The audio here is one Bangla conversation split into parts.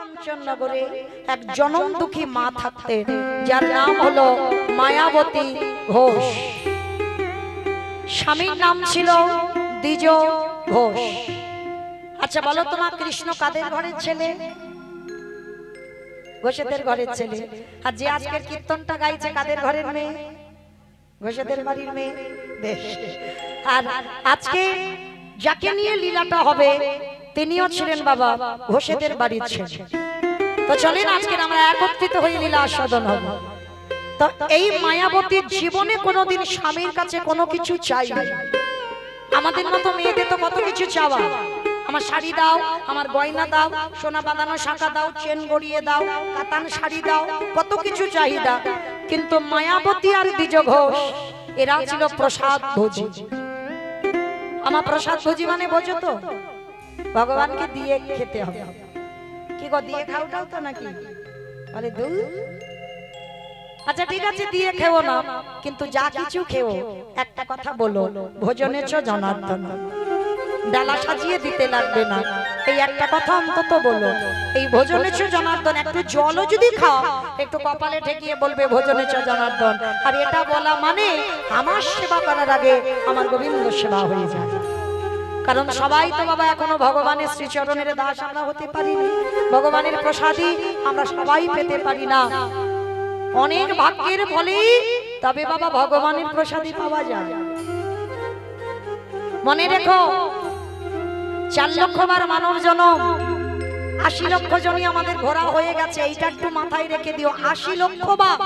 কাঞ্চননগরে এক জনম দুঃখী মা থাকতেন, যার নাম হলো মায়াবতী ঘোষ। স্বামীর নাম ছিল দ্বিজ ঘোষ। আচ্ছা বলো তোমার কৃষ্ণ কাদের ঘরের ছেলে? ঘোষেদের ঘরের ছেলে। আর যে আজকের কীর্তনটা গাইছে কাদের ঘরের মেয়ে? ঘোষেদের বাড়ির মেয়ে। বেশ। আর আজকে যাকে নিয়ে লীলাটা হবে তিনিও ছিলেন বাবা ঘোষেদের বাড়ির ছেলে। তো চলেন আজকে আমরা একত্রিত হয়ে লীলা আস্বাদন হব। তো এই মায়াবতীর জীবনে কোনোদিন স্বামীর কাছে কোনো কিছু চাই না। আমাদের মতো মেয়েদের তো কত কিছু চাওয়া, আমার শাড়ি দাও, আমার গয়না দাও, সোনা বাঁধানো শাঁখা দাও, চেন গড়িয়ে দাও, কাতান শাড়ি দাও, কত কিছু চাহিদা। কিন্তু মায়াবতী আর দ্বিজ ঘোষ এরা ছিল প্রসাদ ভোজী। আমার প্রসাদ ভোজী মানে বোঝো তো, ভগবানকে দিয়ে খেতে হবে। কি গো দিয়ে খাওটাও তো নাকি? বলে দূর। আচ্ছা ঠিক আছে দিয়ে খেও না, কিন্তু যা কিছু খেও একটা কথা বলো, ভোজনেছ জনার্দন। ডালা সাজিয়ে দিতে লাগবে না, এই একটা কথা অন্তত বলো, এই ভোজনেছ জনার্দন। একটু জলও যদি খাও একটু কপালে ঠেকিয়ে বলবে ভোজনেছ জনার্দন। আর এটা বলা মানে আমার সেবা করার আগে আমার গোবিন্দ সেবা হয়ে যায়। কারণ সবাই তো বাবা এখনো ভগবানের শ্রীচরণের দাস আমরা হতে পারিনি, ভগবানের প্রসাদী আমরা সবাই পেতে পারি না। অনেক ভাগ্যের ফলে তবে বাবা ভগবানের প্রসাদী পাওয়া যায়। মনে রেখো 4 লক্ষ বার মানব জনম, 80 লক্ষ জনই আমাদের ঘোরা হয়ে গেছে। এইটা একটু মাথায় রেখে দিও। 80 লক্ষ বার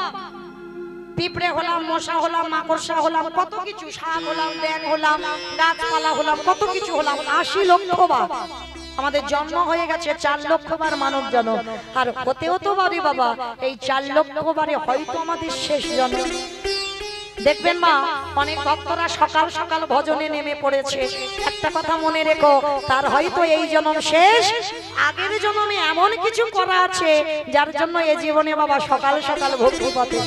পিঁপড়ে হলাম, মশা হলাম, মাকড়সা হলাম, কত কিছু, শাক হলাম, ব্যাঙ হলাম, গাছপালা হলাম, কত কিছু হলাম। 80 লক্ষ বার আমাদের জন্ম হয়ে গেছে। 4 লক্ষ বার মানব জন্ম। আর হতেও তো পারে বাবা এই 4 লক্ষ বারে হয়তো আমাদের শেষ জন্ম। দেখবেন মা অনেক ভক্তরা সকাল সকাল ভজনে নেমে পড়েছে। একটা কথা মনে রেখো, তার হয়তো এই জন্ম শেষ, আগের জন্মে এমন কিছু করা আছে যার জন্য এই জীবনে বাবা সকাল সকাল ভক্তি পথে।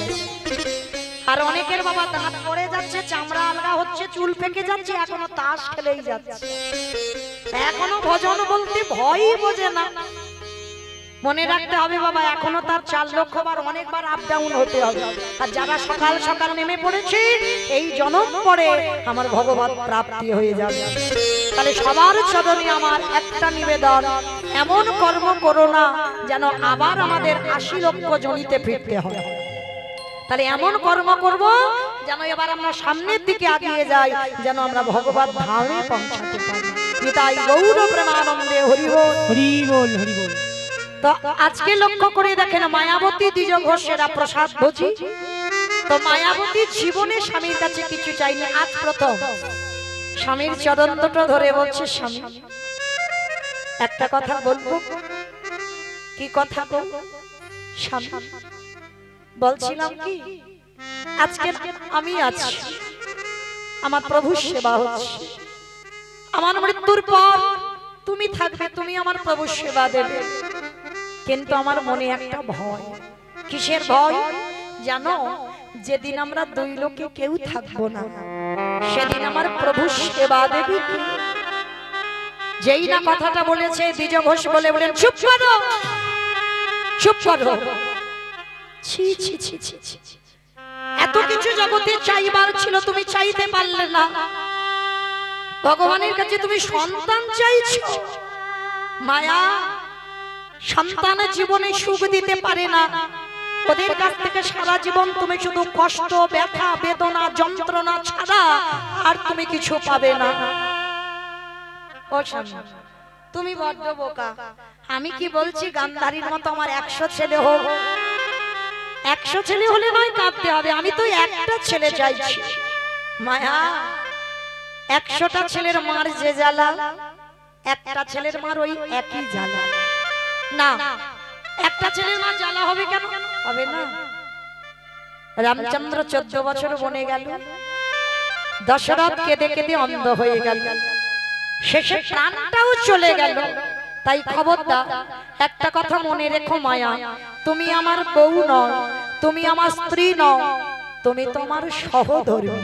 আর অনেকের বাবা দাঁত পড়ে যাচ্ছে, চামড়া আলগা হচ্ছে, চুল পেকে যাচ্ছে, এখনো তাস খেলেই যাচ্ছে, এখনো ভজন বলতে ভয়ই বোঝে না। মনে রাখতে হবে বাবা এখনো তার 4 লক্ষ বার অনেকবার আপ ডাউন হতে হবে। আর যারা সকাল সকাল নেমে পড়েছে এই জন্ম পরে আমার ভগবত প্রাপ্তি হয়ে যাবে। তাহলে সবার চরণে আমার একটা নিবেদন, এমন কর্ম করো না যেন আবার আমাদের 80 লক্ষ জনিতে ফিরতে হয়। তাহলে এমন কর্ম করব যেন এবার আমরা সামনের দিকে এগিয়ে যাই, যেন আমরা ভগবত ধামে পৌঁছাতে পারি। নিতাই গৌর প্রেমানন্দে হরি বল হরি বল হরি বল। তো আজকে লক্ষ্য করে দেখেন মায়াবতী দ্বিজ ঘোষেরা প্রসাদ ভোজী। তো মায়াবতী জীবনে স্বামীর কাছে কিছু চাইনি। আজ প্রথম স্বামীর চরণ দুটো ধরে বলছে, স্বামী একটা কথা বলবো। কি কথা গো? স্বামী বলছিলাম কি, আজকে আমি আছি, আমার প্রভুর সেবা হচ্ছে, আমার মৃত্যুর পর তুমি থাকবে, তুমি আমার প্রভুর সেবা দেবে। কিন্তু আমার মনে একটা ভয়। কিসের ভয় জানো? যেদিন আমরা 2 লোকে কেউ থাকবো না সেদিন আমার প্রভু সেবা দেবে কি? যেই না কথাটা বলেছে দ্বিজ ঘোষ বলে বলেন, চুপ করো, চুপ করো। ছি ছি ছি ছি ছি, এত কিছু জগতে চাইবার ছিল তুমি চাইতে পারলে না। ভগবানের কাছে তুমি সন্তান চাইছো। মায়া সন্তানের জীবনে সুখ দিতে পারে না, ওদের কাছ থেকে সারা জীবন তুমি শুধু কষ্ট, ব্যথা, বেদনা, যন্ত্রণা ছাড়া আর তুমি কিছু পাবে না। ও স্বামী তুমি বড্ড বোকা। আমি কি বলছি গান্ধারীর মতো আমার 100 ছেলে হোক। 100 ছেলে হলে নয় কাঁদতে হবে, আমি তো একটা ছেলে চাইছি। মায়া 100টা ছেলের মার যে জ্বালা, একটা ছেলের মার ওই একই জ্বালা। না একটা ছেলের মা জ্বালা হবে কেন? হবে না। রামচন্দ্র 14 বছর বনে গেল, দশরথ কেঁদে কেঁদে অন্ধ হয়ে গেল, শেষে প্রাণটাও চলে গেল। তাই খবরদার একটা কথা মনে রেখো মায়া, তুমি আমার বউ নও, তুমি আমার স্ত্রী নও, তুমি তোমার সহধর্মী।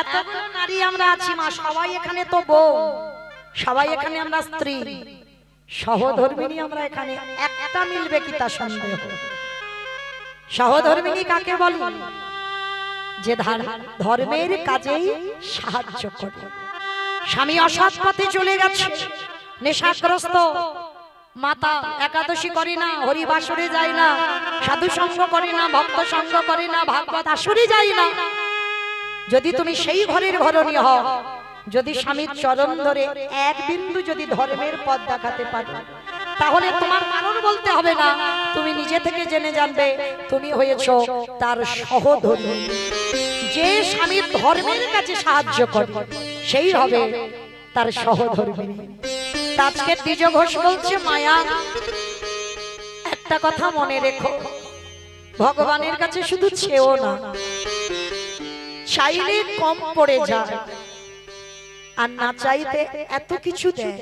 এতগুলো নারী আমরা আছি মা, সবাই এখানে তো বউ, সবাই এখানে আমরা স্ত্রী। সহধর্মিনী আমরা এখানে একটা মিলবে কি তা সন্দেহ। সহধর্মিনী কাকে বলে? যে ধর্মের কাজেই সাহায্য করে। স্বামী অসৎ পথে চলে গেছে, নেশাগ্রস্ত, মাতা একাদশী করে না, হরি বাসরে যায় না, সাধু সঙ্গ করে না, ভক্ত সঙ্গ করে না, ভাগবত আসরে যায় না। যদি তুমি সেই ঘরের ঘরণী হও, যদি স্বামীর চরণ ধরে এক বিন্দু যদি ধর্মের পথ দেখাতে পারো, তাহলে তোমার কারণ বলতে হবে না, তুমি নিজে থেকে জেনে জানবে তুমি হয়েছো তার সহধর্মী। যে স্বামীর ধর্মের কাছে সাহায্য করে সেই হবে তার সহধর্মী। আজকে দ্বিজ ঘোষ বলছে, মায়া একটা কথা মনে রেখো, ভগবানের কাছে শুধু চেও না, চাইলে কম পড়ে যায়, আর না চাইতে এত কিছু দেয়,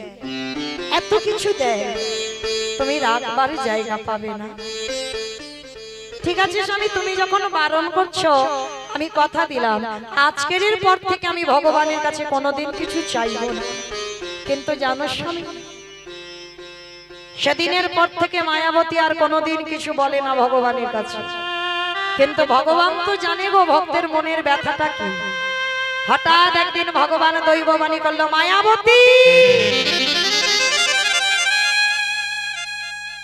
এত কিছু দেয়, তুমি রাখবার জায়গা পাবে না। ঠিক আছে স্বামী, তুমি যখন বারণ করছো, আমি কথা দিলাম আজকের পর থেকে আমি ভগবানের কাছে কোনোদিন কিছু চাইব না। কিন্তু জানো স্বামী, সেদিনের পর থেকে মায়াবতী আর কোনোদিন কিছু বলে না ভগবানের কাছে। কিন্তু ভগবান তো জানে গো ভক্তের মনের ব্যথাটা কি। হঠাৎ একদিন ভগবান দৈববাণী করলো, মায়াবতী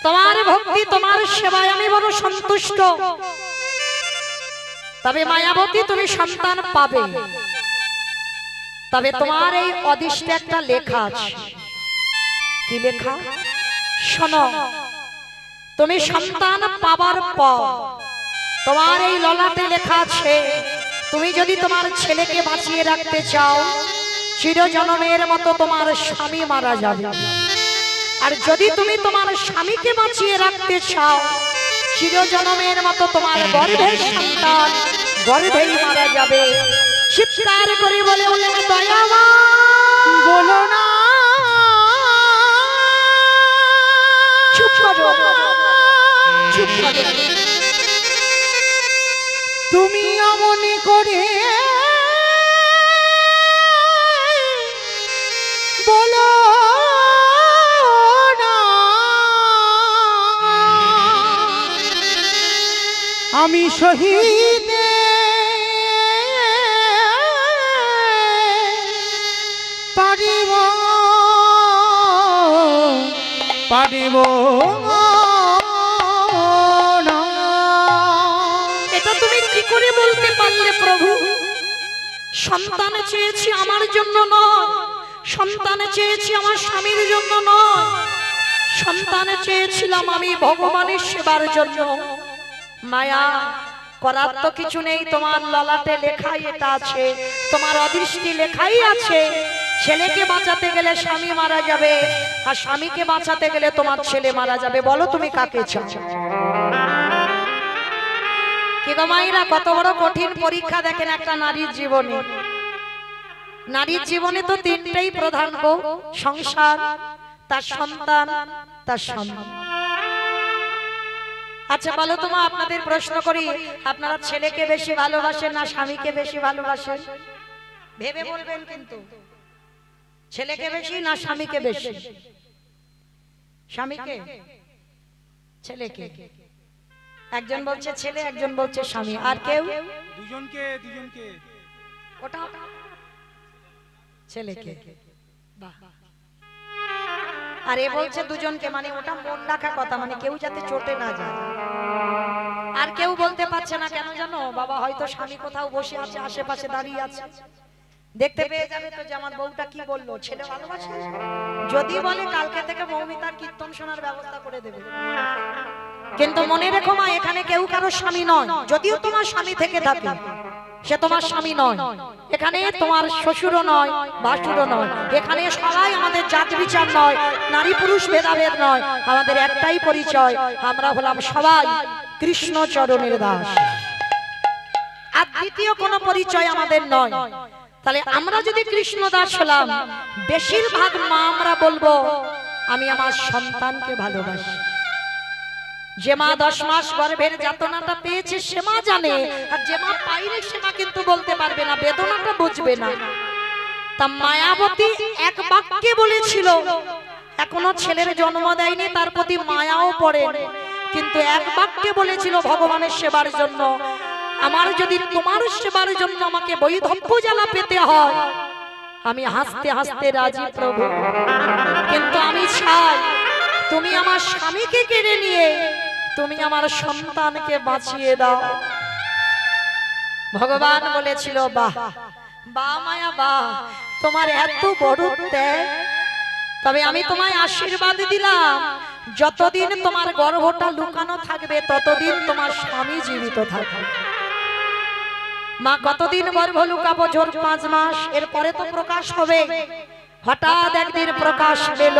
তোমার ভক্তি, তোমার সেবায় আমি বড় সন্তুষ্ট, তবে মায়াবতী তুমি সন্তান পাবে, তবে তোমার এই অদিষ্টে একটা লেখা আছে। কি লেখা? শোনো, তুমি সন্তান পাবার পর তোমার এই ললাটে লেখা আছে, তুমি যদি তোমার ছেলেকে বাঁচিয়ে রাখতে চাও, চিরজন্মের মতো তোমার স্বামী মারা যাবে। আর যদি তুমি তোমার স্বামীকে বাঁচিয়ে রাখতে চাও, চিরজন্মের মতো তোমার গর্ভের সন্তান গর্ভেই মারা যাবে। চিৎকার করে বলে বলে দয়ামা বলো না, চুপ করো, চুপ করো, তুমি এমন করে বলো না, আমি শহীদ পারিব পারিব না। এটা তুমি কি করে বলতে পারলে প্রভু? সন্তান চেয়েছি আমার জন্য নয়, সন্তান চেয়েছি আমার স্বামীর জন্য নয়, সন্তান চেয়েছিলাম আমি ভগবানের সেবার জন্য। মায়া করার তো কিছু নেই, তোমার ললাটে লেখাই এটা আছে, তোমার অদৃষ্টি লেখাই আছে। ছেলেকে বাঁচাতে গেলে স্বামী মারা যাবে, আর স্বামীকে বাঁচাতে গেলে তোমার ছেলে মারা যাবে। বলো তুমি কাকে চাও? কি গো মায়েরা, কত বড় কঠিন পরীক্ষা দেখেন একটা নারীর জীবনে। নারীর জীবনে তো তিনটেই প্রধান গো, সংসার, তার সন্তান, তার স্বামী। আচ্ছা বলো তোমা, আপনাদের প্রশ্ন করি, আপনারা ছেলেকে বেশি ভালোবাসেন না স্বামীকে বেশি ভালোবাসেন? ভেবে বলবেন কিন্তু। ছেলেকে বেশি না স্বামীকে বেশি? স্বামীকে? ছেলেকে? একজন বলছে ছেলে, একজন বলছে স্বামী, আর কেউ? দুজনকে দুজনকে। ওটা ছেলেকে। বাহ। আর এ বলছে দুজনকে, মানে ওটা মন রাখা কথা, মানে কেউ যাতে চটে না যায়। আর কেউ বলতে পারছে না, কেন জানো? বাবা হয়তো স্বামী কোথাও বসে আছে, আশেপাশে দাঁড়িয়ে আছে, দেখতে পেয়ে যাবে তো যে আমার বউটা কি বললো, ছেলে ভালোবাসে। যদি বলে কালকে থেকে মৌমিতার কীর্তন শোনার ব্যবস্থা করে দেবে। কিন্তু মনে রেখো মা, এখানে কেউ কারো স্বামী নয়। যদিও তোমার স্বামী থেকে থাকে, সে তোমার স্বামী নয়। এখানে তোমার শ্বশুরও নয়, ভাসুরও নয়। এখানে সবাই আমাদের জাত বিচার নয়, নারী পুরুষ ভেদাভেদ নয়। আমাদের একটাই পরিচয়, আমরা হলাম সবাই কৃষ্ণ চরণের দাস। আর দ্বিতীয় কোনো পরিচয় আমাদের নয়। তাহলে আমরা যদি কৃষ্ণ দাস হলাম, বেশিরভাগ মা আমরা বলবো আমি আমার সন্তানকে ভালোবাসি। যে মা 10 মাস গর্ভের যাতনাটা পেয়েছে সে মা জানে, আর যে মা পায়নি সে মা কিন্তু বলতে পারবে না, বেদনাটা বুঝবে না। তা মায়াবতী এক বাক্যে বলেছিল, এখনো ছেলের জন্ম দেয়নি, তার প্রতি মায়াও পড়েনি, কিন্তু এক বাক্যে বলেছিল ভগবানের সেবার জন্য, আমার যদি তোমার সেবার জন্য আমাকে বৈধব্য জ্বালা পেতে হয় আমি হাসতে হাসতে রাজি প্রভু, কিন্তু আমি চাই তুমি আমার স্বামীকে কেড়ে নিয়ে তুমি আমার সন্তানকে বাঁচিয়ে দাও। ভগবান বলেছিল বাহ বাহ মায়া বাহ, তোমার এত বড় ত্যাগ, তবে আমি তোমায় আশীর্বাদ দিলাম যতদিন তোমার গর্ভটা লুকানো থাকবে ততদিন তোমার স্বামী জীবিত থাকবে। মা কতদিন গর্ভ লুকাবো? জোর 5 মাস, এরপরে তো প্রকাশ হবে। হঠাৎ একদিন প্রকাশ পেল,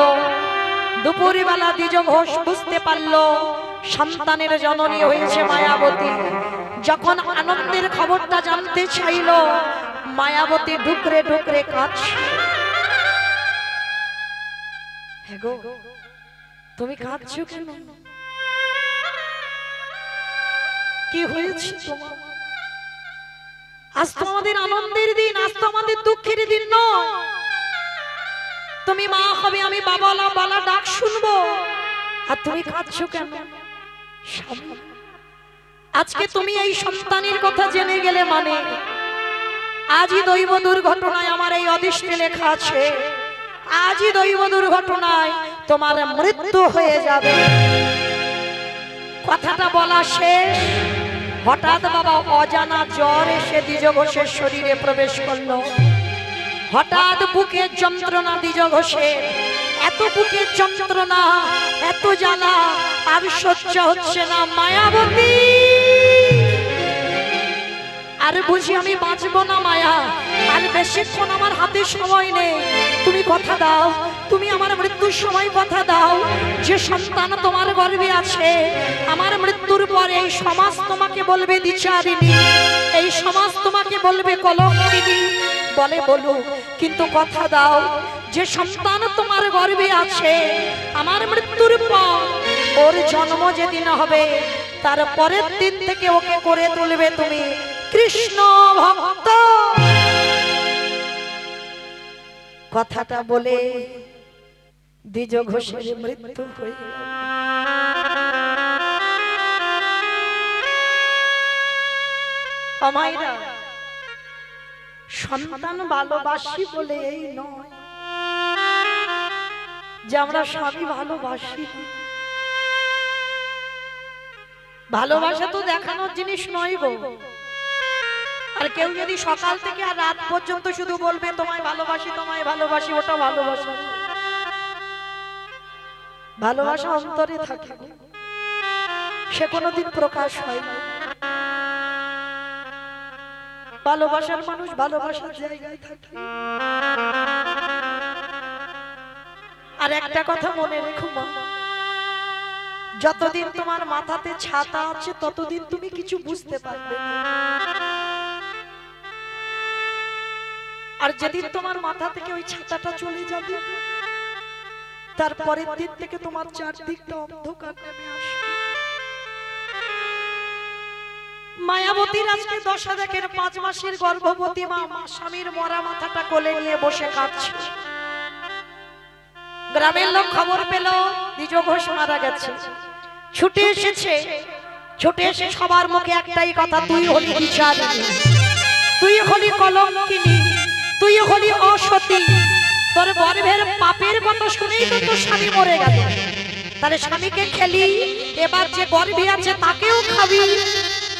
দুপুরবেলা দ্বিজ ঘোষ বুঝতে পারলো সন্তানের জননী হয়েছে মায়াবতী। যখন আনন্দের খবরটা জানতে চাইল, মায়াবতী ঢুকরে ঢুকরে কাঁদছে। হ্যাঁ গো, তুমি কাঁদছো কেন? কি হয়েছে তোমার? আজ তো আমাদের আনন্দের দিন, আজ তো আমাদের দুঃখের দিন নয়। তুমি মা হবে, আমি বাবালা বালা ডাক শুনবো, আর তুমি কাঁদছো কেন? আজকে তুমি এই সন্তানের কথা জেনে গেলে মানে আজই দৈব দুর্ঘটনায় আমার এই অদৃষ্টে লেখা আছে, আজই দৈব দুর্ঘটনায় তোমার মৃত্যু হয়ে যাবে। কথাটা বলা শেষ, হঠাৎ বাবা অজানা জ্বর এসে দ্বিজ ঘোষের শরীরে প্রবেশ করলো। হঠাৎ বুকের যন্ত্রণা দ্বিজ ঘোষের, এত বুকের যন্ত্রণা, এত জ্বালা আর সহ্য হচ্ছে না। মায়াবতী, আর বুঝি আমি বাঁচবো না মায়া, আর বেশিক্ষণ আমার হাতে সময় নেই। তুমি কথা দাও, তুমি আমার মৃত্যুর সময় কথা দাও, যে সন্তান তোমার গর্ভে আছে আমার মৃত্যুর পরে এই সমাজ তোমাকে বলবে দ্বিচারিণী, এই সমাজ তোমাকে বলবে কলঙ্কিনী। বলে বলো, কিন্তু কথা দাও যে সন্তান তোমার গর্ভে আছে আমার মৃত্যুর পর ওর জন্ম যেদিন হবে তার পরের দিন থেকে ওকে করে তুলবে তুমি কৃষ্ণ ভক্ত। কথাটা বলে দ্বিজ ঘোষের মৃত্যু হয়ে আমায়রা সন্তান ভালোবাসি বলে এই নয় যে আমরা স্বামী ভালোবাসি। ভালোবাসা তো দেখানোর জিনিস নয় গো। আর কেউ যদি সকাল থেকে আর রাত পর্যন্ত শুধু বলবে তোমায় ভালোবাসি তোমায় ভালোবাসি, ওটা ভালোবাসা। ভালোবাসা অন্তরে থাকে, সে কোনোদিন প্রকাশ হয় না। ভালোবাসার মানুষ ভালোবাসার জায়গায় থাকে। আর একটা কথা মনে রেখো মা, যতদিন তোমার মাথাতে ছাতা আছে ততদিন তুমি কিছু বুঝতে পারবে না। আর যেদিন তোমার মাথা থেকে ওই ছাতাটা চলে যাবে তারপরের দিন থেকে তোমার চারদিকটা অন্ধকার নেমে আসবে। মায়াবতীর আজকে 10,5 মাসের গর্ভবতী মা স্বামীর মরা মাথাটা কোলে নিয়ে বসে কাঁদছে। গ্রামের লোক খবর পেল দ্বিজ ঘোষ মারা গেছে, ছুটে এসেছে। ছুটে এসে সবার মুখে একটাই কথা, তুই হলি বিচারিণী, তুই হলি কলঙ্কিনী, তুই হলি অসতী। তোর গর্ভের পাপের কথা শুনেই তো তোর স্বামী মরে গেল, তাহলে স্বামীকে খেলি, এবার যে গর্ভে আছে তাকেও খাবি,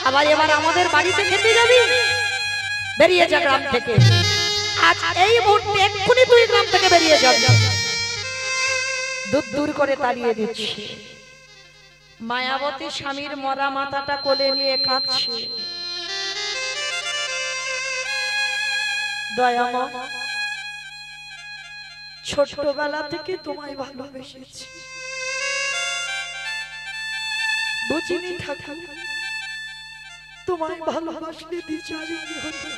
আবার এবার আমাদের বাড়িতে খেতে যাবি। বেরিয়ে যা গ্রাম থেকে, আজ এই মুহূর্তে এক্ষুনি তুই গ্রাম থেকে বেরিয়ে যাবি। দূর দূর করে তাড়িয়ে দিচ্ছি। মায়াবতী স্বামীর মরা মাথাটা কোলে নিয়ে কাঁদছে। দয়াময়, ছোটবেলা থেকে তোমায় ভালোবেসেছি, বুঝিনি ঠাকুর তোমায় ভালোবাসলে দ্বিচারিণী হতো,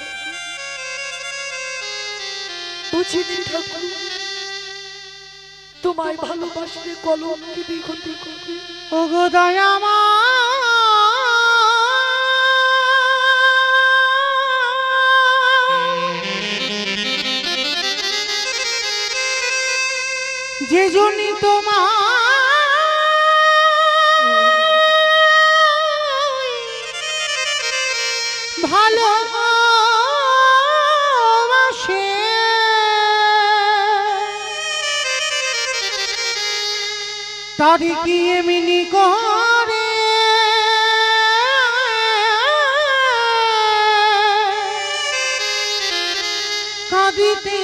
বুঝিনি ঠাকুর তোমায় ভালোবাসলে কলঙ্কিনী হতে হবে। ওগো দয়ামা, যে জনি তোমার ভালোবাসে তারি কি এমনি করে কাঁদিতে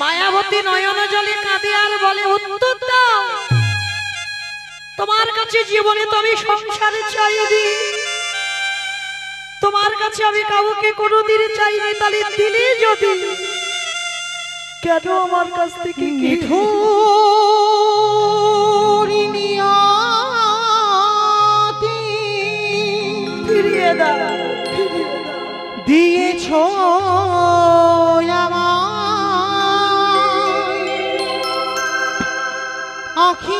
মায়াবতী নয়ন জলে কাঁদে আর বলে উত্তর দাও, তোমার কাছে জীবনে তো আমি সংসারে চাইনি, তোমার কাছে আমি কাউকে কোনোদিন চাইনি, তাহলে দিলে যদি কেন আমার কাছ থেকে ফিরিয়ে দাও, দিয়েছ আখি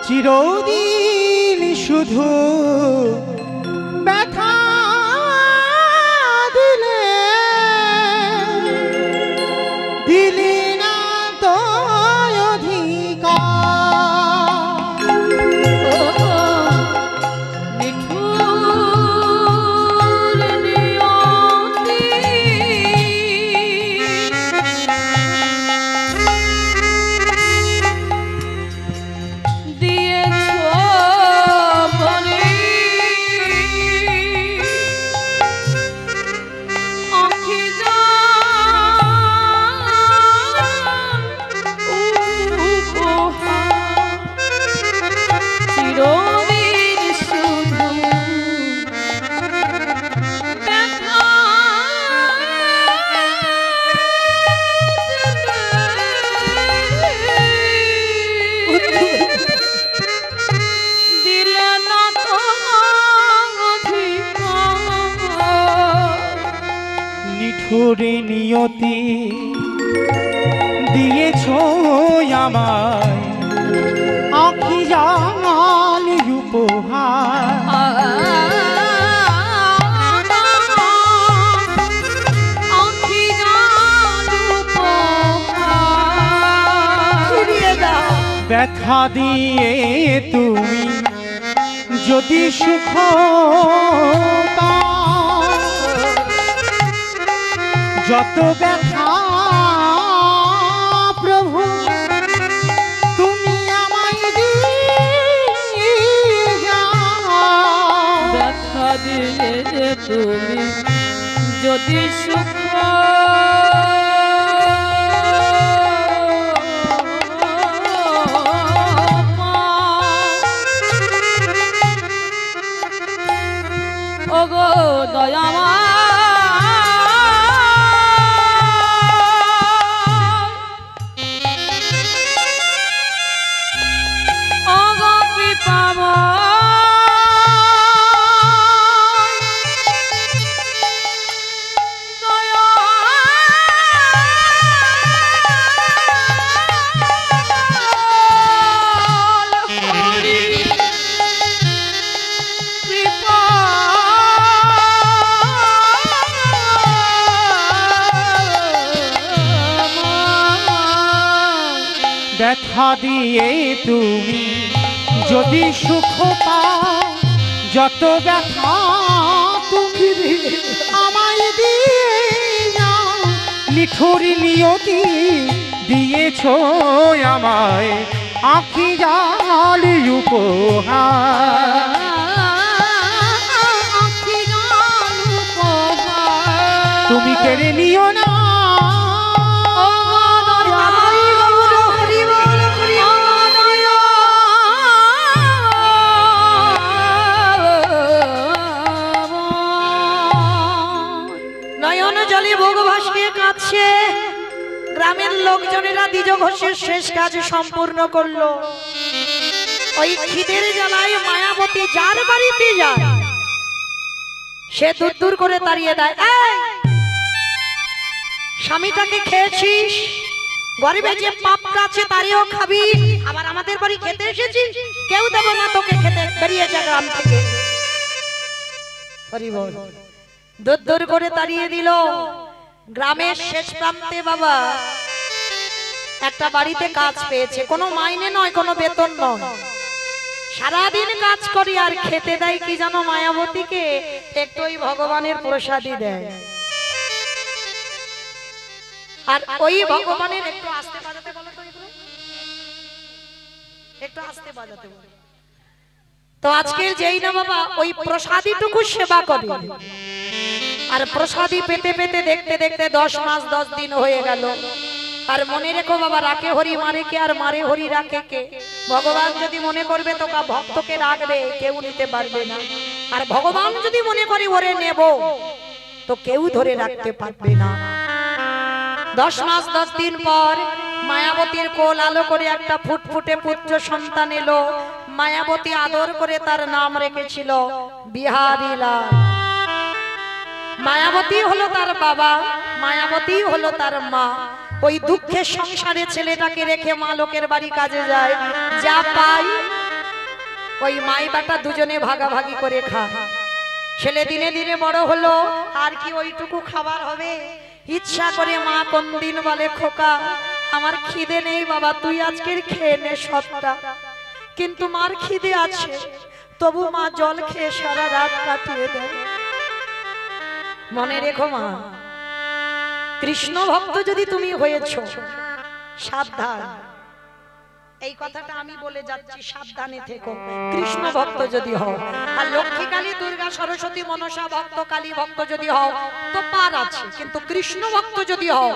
চিরদিন শুধু ব্যথা দিলে দিলি না তো অধিকার নিঠুরে নিয়তি দিয়েছ আমায় আখি জাল উপহার ব্যথা দিয়ে তুমি যদি সুখ যত ব্যথা প্রভু তুমি আমায় দিয়ে যাও ব্যথা দিয়ে তুমি যদি সুখ ওগো দয়ামা ব্যথা দিয়ে তুমি যদি সুখ পাও যত ব্যথা তুমি আমায় দিয়ে যাও নিঠুরি নিয়তি দিয়েছ আমায় আখি জাল উপহার তুমি কেড়ে নিও না গ্রামের লোকজনেরা দ্বিজ ঘোষের শেষ কাজ সম্পূর্ণ করলো। ওই খিদের জ্বালায় মায়াবতী যার বাড়িতে যায় সে দূর দূর করে তাড়িয়ে দেয়, স্বামীটাকে খেয়েছিস, গরিবে যে পাপটা আছে তারিও খাবি, আবার আমাদের বাড়ি খেতে এসেছিস, কেউ দেব না তোকে খেতে, বেরিয়ে যা গ্রাম থেকে। হরি বল। দূর দূর করে তাড়িয়ে দিল। গ্রামের শেষ প্রান্তে বাবা একটা বাড়িতে কাজ পেয়েছে, কোনো মাইনে নয়, কোনো বেতন নয়, সারাদিন কাজ করি আর খেতে দেয় কি জানো মায়াবতীকে, একটু ওই ভগবানের প্রসাদই দেয়। আর ওই ভগবানের একটু আস্তে বাজাতে বলো তো, এগুলো একটু আস্তে বাজাতে বলো। তো আজকের যেই না বাবা ওই প্রসাদীটুকু সেবা করে, আর প্রসাদী পেতে পেতে দেখতে দেখতে 10 মাস 10 দিন হয়ে গেল। আর মনে রেখো বাবা, রাখে হরি মারে কে, আর মারে হরি রাখে কে। ভগবান যদি মনে করবে তোকা ভক্তকে রাখবে, কেউ নিতে পারবে না। আর ভগবান যদি মনে করি ওরে নেব, তো কেউ ধরে রাখতে পারবে না। 10 মাস 10 দিন পর মায়াবতীর কোল আলো করে একটা ফুটফুটে পুত্র সন্তান এলো। মায়াবতী আদর করে তার নাম রেখেছিল বিহারীলাল। মায়াবতী হলো তার বাবা, মায়াবতী হলো তার মা। ওই দুঃখের সংসারে ছেলেটাকে রেখে মা লোকের বাড়ি কাজে যায়, যা পাই ওই মাই বাটা দুজনে ভাগাভাগি করে খায়। ছেলে দিনে দিনে বড় হলো, আর কি ওইটুকু খাবার হবে? ইচ্ছা করে মা কোন দিন বলে, খোকা আমার খিদে নেই বাবা, তুই আজকের খেয়ে নে সবটা। কিন্তু মার খিদে আছে, তবু মা জল খেয়ে সারা রাত কাটিয়ে দেয়। মনে রেখো মা, কৃষ্ণ ভক্ত যদি তুমি হয়েছো, সাবধান। এই কথাটা আমি বলে যাচ্ছি, সাবধানে থেকো। কৃষ্ণ ভক্ত যদি হও, আর লক্ষ্মী কালী দুর্গা সরস্বতী মনসা ভক্ত কালী ভক্ত যদি হও তো পার আছে, কিন্তু কৃষ্ণ ভক্ত যদি হও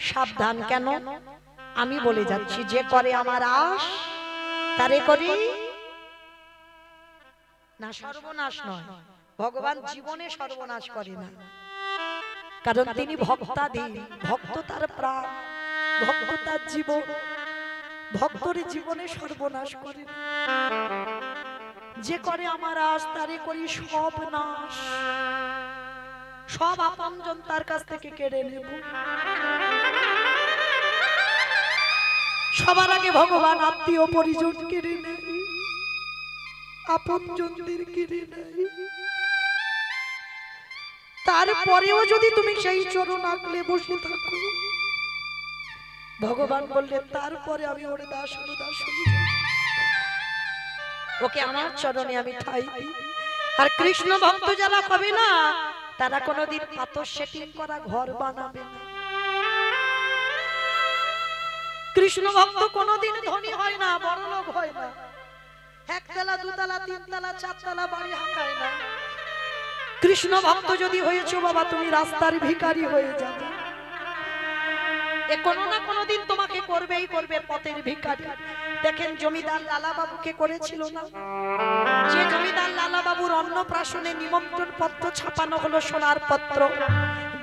সাবধান। কেন আমি বলে যাচ্ছি, যে করে আমার আশ তারে করি না সর্বনাশ নয়। ভগবান জীবনে সর্বনাশ করে না, কারণ তিনি ভক্তাধীন। ভক্ত তার প্রাণ, ভক্ত তার জীবন, ভক্তর জীবনে সর্বনাশ করে না। যে করে আমার আশ তারে করি সব নাশ, সব আপনজন তার কাছ থেকে কেড়ে নেব। সবার আগে ভগবান আত্মীয় পরিজন কেড়ে নেয়, আপনজনদের কেড়ে নেয়। তারপরেও যদি তুমি সেই চরণ আঁকলে বসে থাকো, ভগবান বললেন তারপরে আমি ওরে দাস ওকে আমার চরণে আমি ঠাই দিই। আর কৃষ্ণ ভক্ত যারা হবে না, তারা কোনোদিন পাথর সেটিং করা ঘর বানাবে না। কৃষ্ণ ভক্ত কোনোদিন ধনী হয় না, বড় লোক হয় না, একতলা দুতলা তিনতলা চারতলা বাড়ি হাঁকায় না। কৃষ্ণ ভক্ত যদি হয়েছো বাবা, তুমি রাস্তার ভিখারি হয়ে যাবে। এ কোনো না কোনোদিন তোমাকে করবেই করবে পথের ভিখারি। দেখেন জমিদার লালা বাবুকে করেছিল না? যে জমিদার লালা বাবুর অন্নপ্রাশনে নিমন্ত্রণ পত্র ছাপানো হলো সোনার পত্র,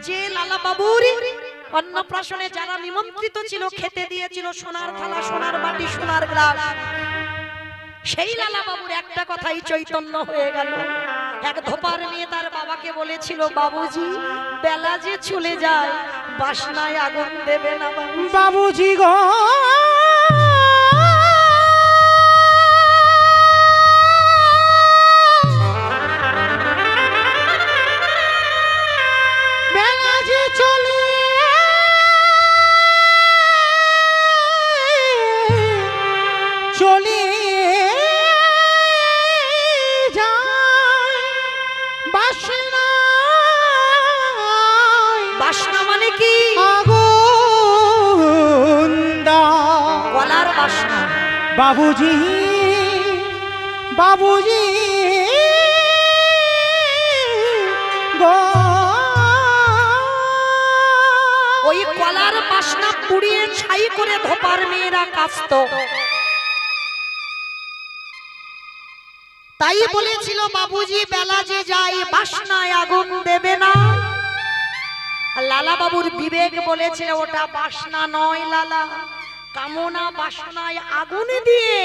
যে লালা বাবুর অন্নপ্রাশনে যারা নিমন্ত্রিত ছিল খেতে দিয়েছিল সোনার থালা, সোনার বাটি, সোনার গ্লাস, সেই লালা বাবুর একটা কথাই চৈতন্য হয়ে গেল। এক ধোপার মেয়ে তার বাবাকে বলেছিল, বাবুজি বেলা যে চলে যায়, বাসনায় আগুন দেবে না বাবুজি গো। বেলা যে চলে চলে বাসনা মানে কি? আগুন গলার বাসনা। বাবুজি বাবুজি গো, ওই গলার বাসনা পুড়িয়ে ছাই করে ধোপার মেয়েরা কাঁচত। তাই বলেছিল, বাবুজি বেলা যে যায়, বাসনায় আগুন দেবে না। লালা বাবুর বিবেক বলেছিল, ওটা বাসনা নয় লালা, কামনা বাসনায় আগুন দিয়ে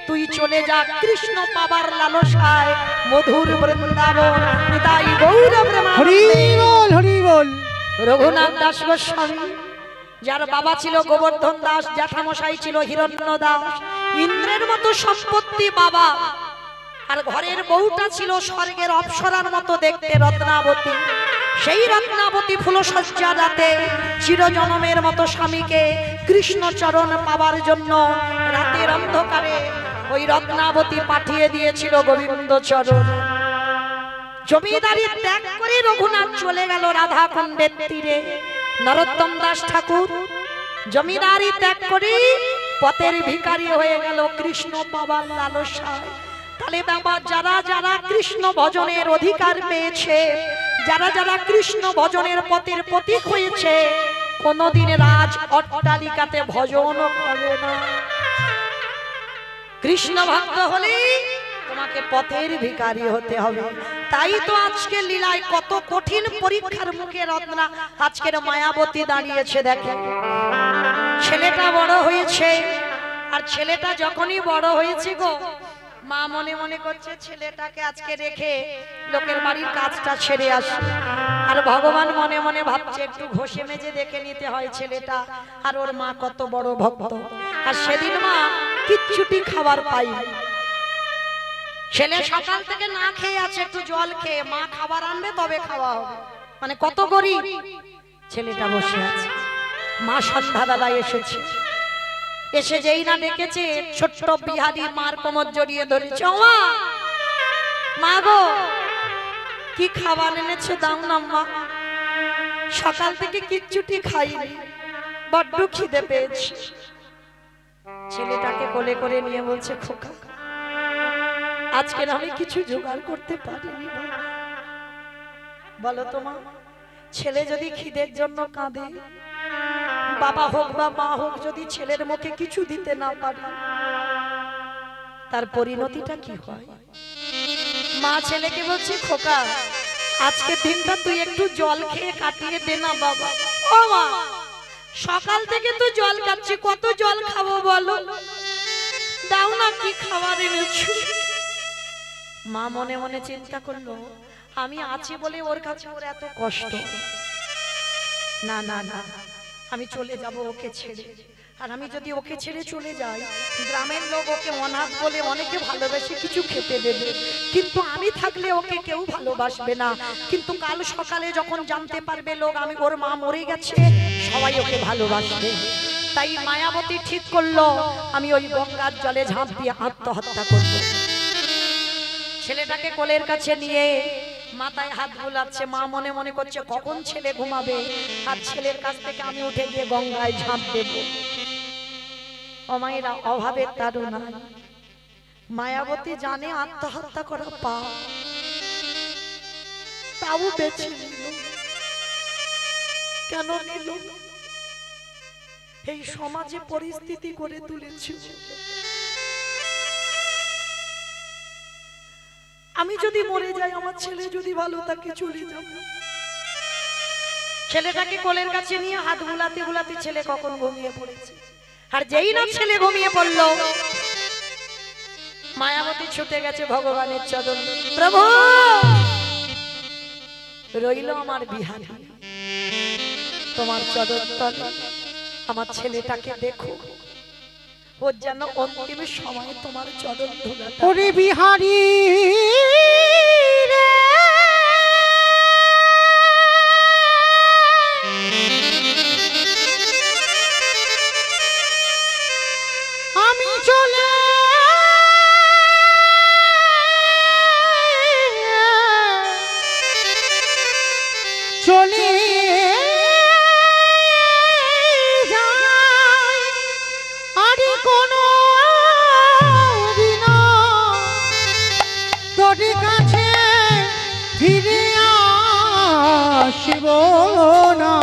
তুই চলে যা কৃষ্ণ পাবার লালসায় মধুর বৃন্দাবন। তাই গৌর হরি বল হরি বল। রঘুনাথ দাস গোস্বামী যার বাবা ছিল গোবর্ধন দাস, জ্যাঠামশাই ছিল হিরণ্য দাস, ইন্দ্রের মতো সম্পত্তি বাবা, আর ঘরের বউটা ছিল স্বর্গের অপ্সরার মতো দেখতে রত্নাবতী। সেই রত্নাবতী ফুলসজ্জা রাতে চিরজনমের মতো স্বামীকে কৃষ্ণচরণ পাবার জন্য রাতের অন্ধকারে ওই রত্নাবতী পাঠিয়ে দিয়েছিল গোবিন্দচরণ। জমিদারি ত্যাগ করে রঘুনাথ চলে গেল রাধাকুণ্ডের তীরে। নরোত্তম দাস ঠাকুর জমিদারি ত্যাগ করে পথের ভিখারি হয়ে গেল কৃষ্ণ পাবার লালসায়। তাহলে বাবা, যারা যারা কৃষ্ণ ভজনের অধিকার পেয়েছে, যারা যারা কৃষ্ণ ভজনের পথের প্রতীক হয়েছে, কোনদিন রাজ অট্টালিকাতে ভজন করে না। কৃষ্ণ ভক্ত হলে তোমাকে পথের ভিখারি হতে হবে। তাই তো আজকে লীলায় কত কঠিন পরীক্ষার মুখে রত্না আজকের মায়াবতী দাঁড়িয়েছে। দেখে ছেলেটা বড় হয়েছে, আর ছেলেটা যখনই বড় হয়েছে গো, মা মনে মনে করছে ছেলেটাকে আজকে রেখে লোকের বাড়ির কাজটা ছেড়ে আসে। আর ভগবান মনে মনে ভাবছে একটু ঘষে মেজে দেখে নিতে হয় ছেলেটা আর ওর মা কত বড় ভক্ত। আর সেদিন মা কিচ্ছুটি খাবার পাই, ছেলে সকাল থেকে না খেয়ে আছে, একটু জল খেয়ে, মা খাবার আনবে তবে খাওয়া হবে। মানে কত গরিব ছেলেটা বসে আছে। মা সন্ধ্যা দাদা এসেছে, এসে যেই না ডেকেছে, ছোট্ট বিহারি মার কোমর জড়িয়ে ধরেছে। ও মা গো, কি খাবার এনেছে দাও না মা, সকাল থেকে কিচ্ছুটি খাইনি, বড্ড খিদে পেয়েছে। ছেলেটাকে কোলে করে নিয়ে বলছে, খোকা আজকের আমি কিছু জোগাড় করতে পারিনি। বলো তো মা, ছেলে যদি খিদের জন্য কাঁদে, বাবা হোক বা মা হোক, যদি ছেলের মুখে কিছু দিতে না পারে, তার পরিণতিটা কি হয়? মা ছেলেকে বলছে, খোকা আজকে দিনটা তুই একটু জল খেয়ে কাটিয়ে দে না বাবা। ও মা, সকাল থেকে তো জল খাচ্ছি, কত জল খাবো বলো, দাও না কি খাবার এনেছো। মা মনে মনে চিন্তা করলো, আমি আছি বলে ওর কাছে ওর এত কষ্ট। না না না, আমি চলে যাব ওকে ছেড়ে। আর আমি যদি ওকে ছেড়ে চলে যাই, গ্রামের লোক ওকে অনাথ বলে অনেকে ভালোবেসে কিছু খেতে দেবে, কিন্তু আমি থাকলে ওকে কেউ ভালোবাসবে না। কিন্তু কাল সকালে যখন জানতে পারবে লোক আমি ওর মা মরে গেছে, সবাই ওকে ভালোবাসবে। তাই মায়াবতী ঠিক করলো, আমি ওই গঙ্গার জলে ঝাঁপ দিয়ে আত্মহত্যা করব। ছেলেটাকে কোলের কাছে নিয়ে মাথায় হাত বুলাচ্ছে। মা মনে মনে করছে কখন ছেলে ঘুমাবে, আর ছেলের কাছ থেকে আমি উঠে গিয়ে গঙ্গায় ঝাঁপ দেব। ও মায়েরা, অভাবের তাড়না, মায়াবতী জানে আত্মহত্যা করা পাপ, তাও বেছে নিল। কেন নিল? এই সমাজে পরিস্থিতি করে তুলেছে। আমি যদি মরে যাই, আমার ছেলে যদি ভালো থাকে, চলে যাব। ছেলেটাকে কোলের কাছে নিয়ে হাত বুলাতে বুলাতে ছেলে কখন ঘুমিয়ে পড়েছে। আর যেই না ছেলে ঘুমিয়ে পড়ল, মায়াবতী ছুটে গেছে ভগবানের চরণ। প্রভু, রইল আমার বিহারী, তোমার চরণ তলে আমার ছেলেটাকে দেখো, ওর যেন অন্তিম সময়ে তোমার চরণ ধুলা। ওরে বিহারী রে, আমি চলে চলে যাই, আরে কোনো দিন তোর কাছে ফিরে আসব না।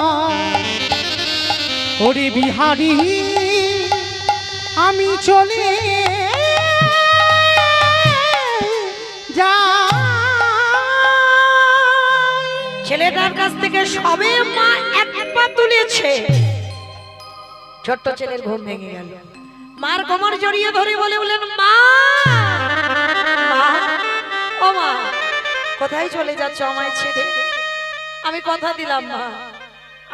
ওরে বিহারী, আমি চলে যাই। ছেলেটার কাছ থেকে সবে মা এক পা তুলেছে, ছোট্ট ছেলের ঘুম ভেঙে গেল। মার কোমর জড়িয়ে ধরে বলে বলেন, মা মা, ও মা, কোথায় চলে যাচ্ছ আমায় ছেড়ে? আমি কথা দিলাম মা,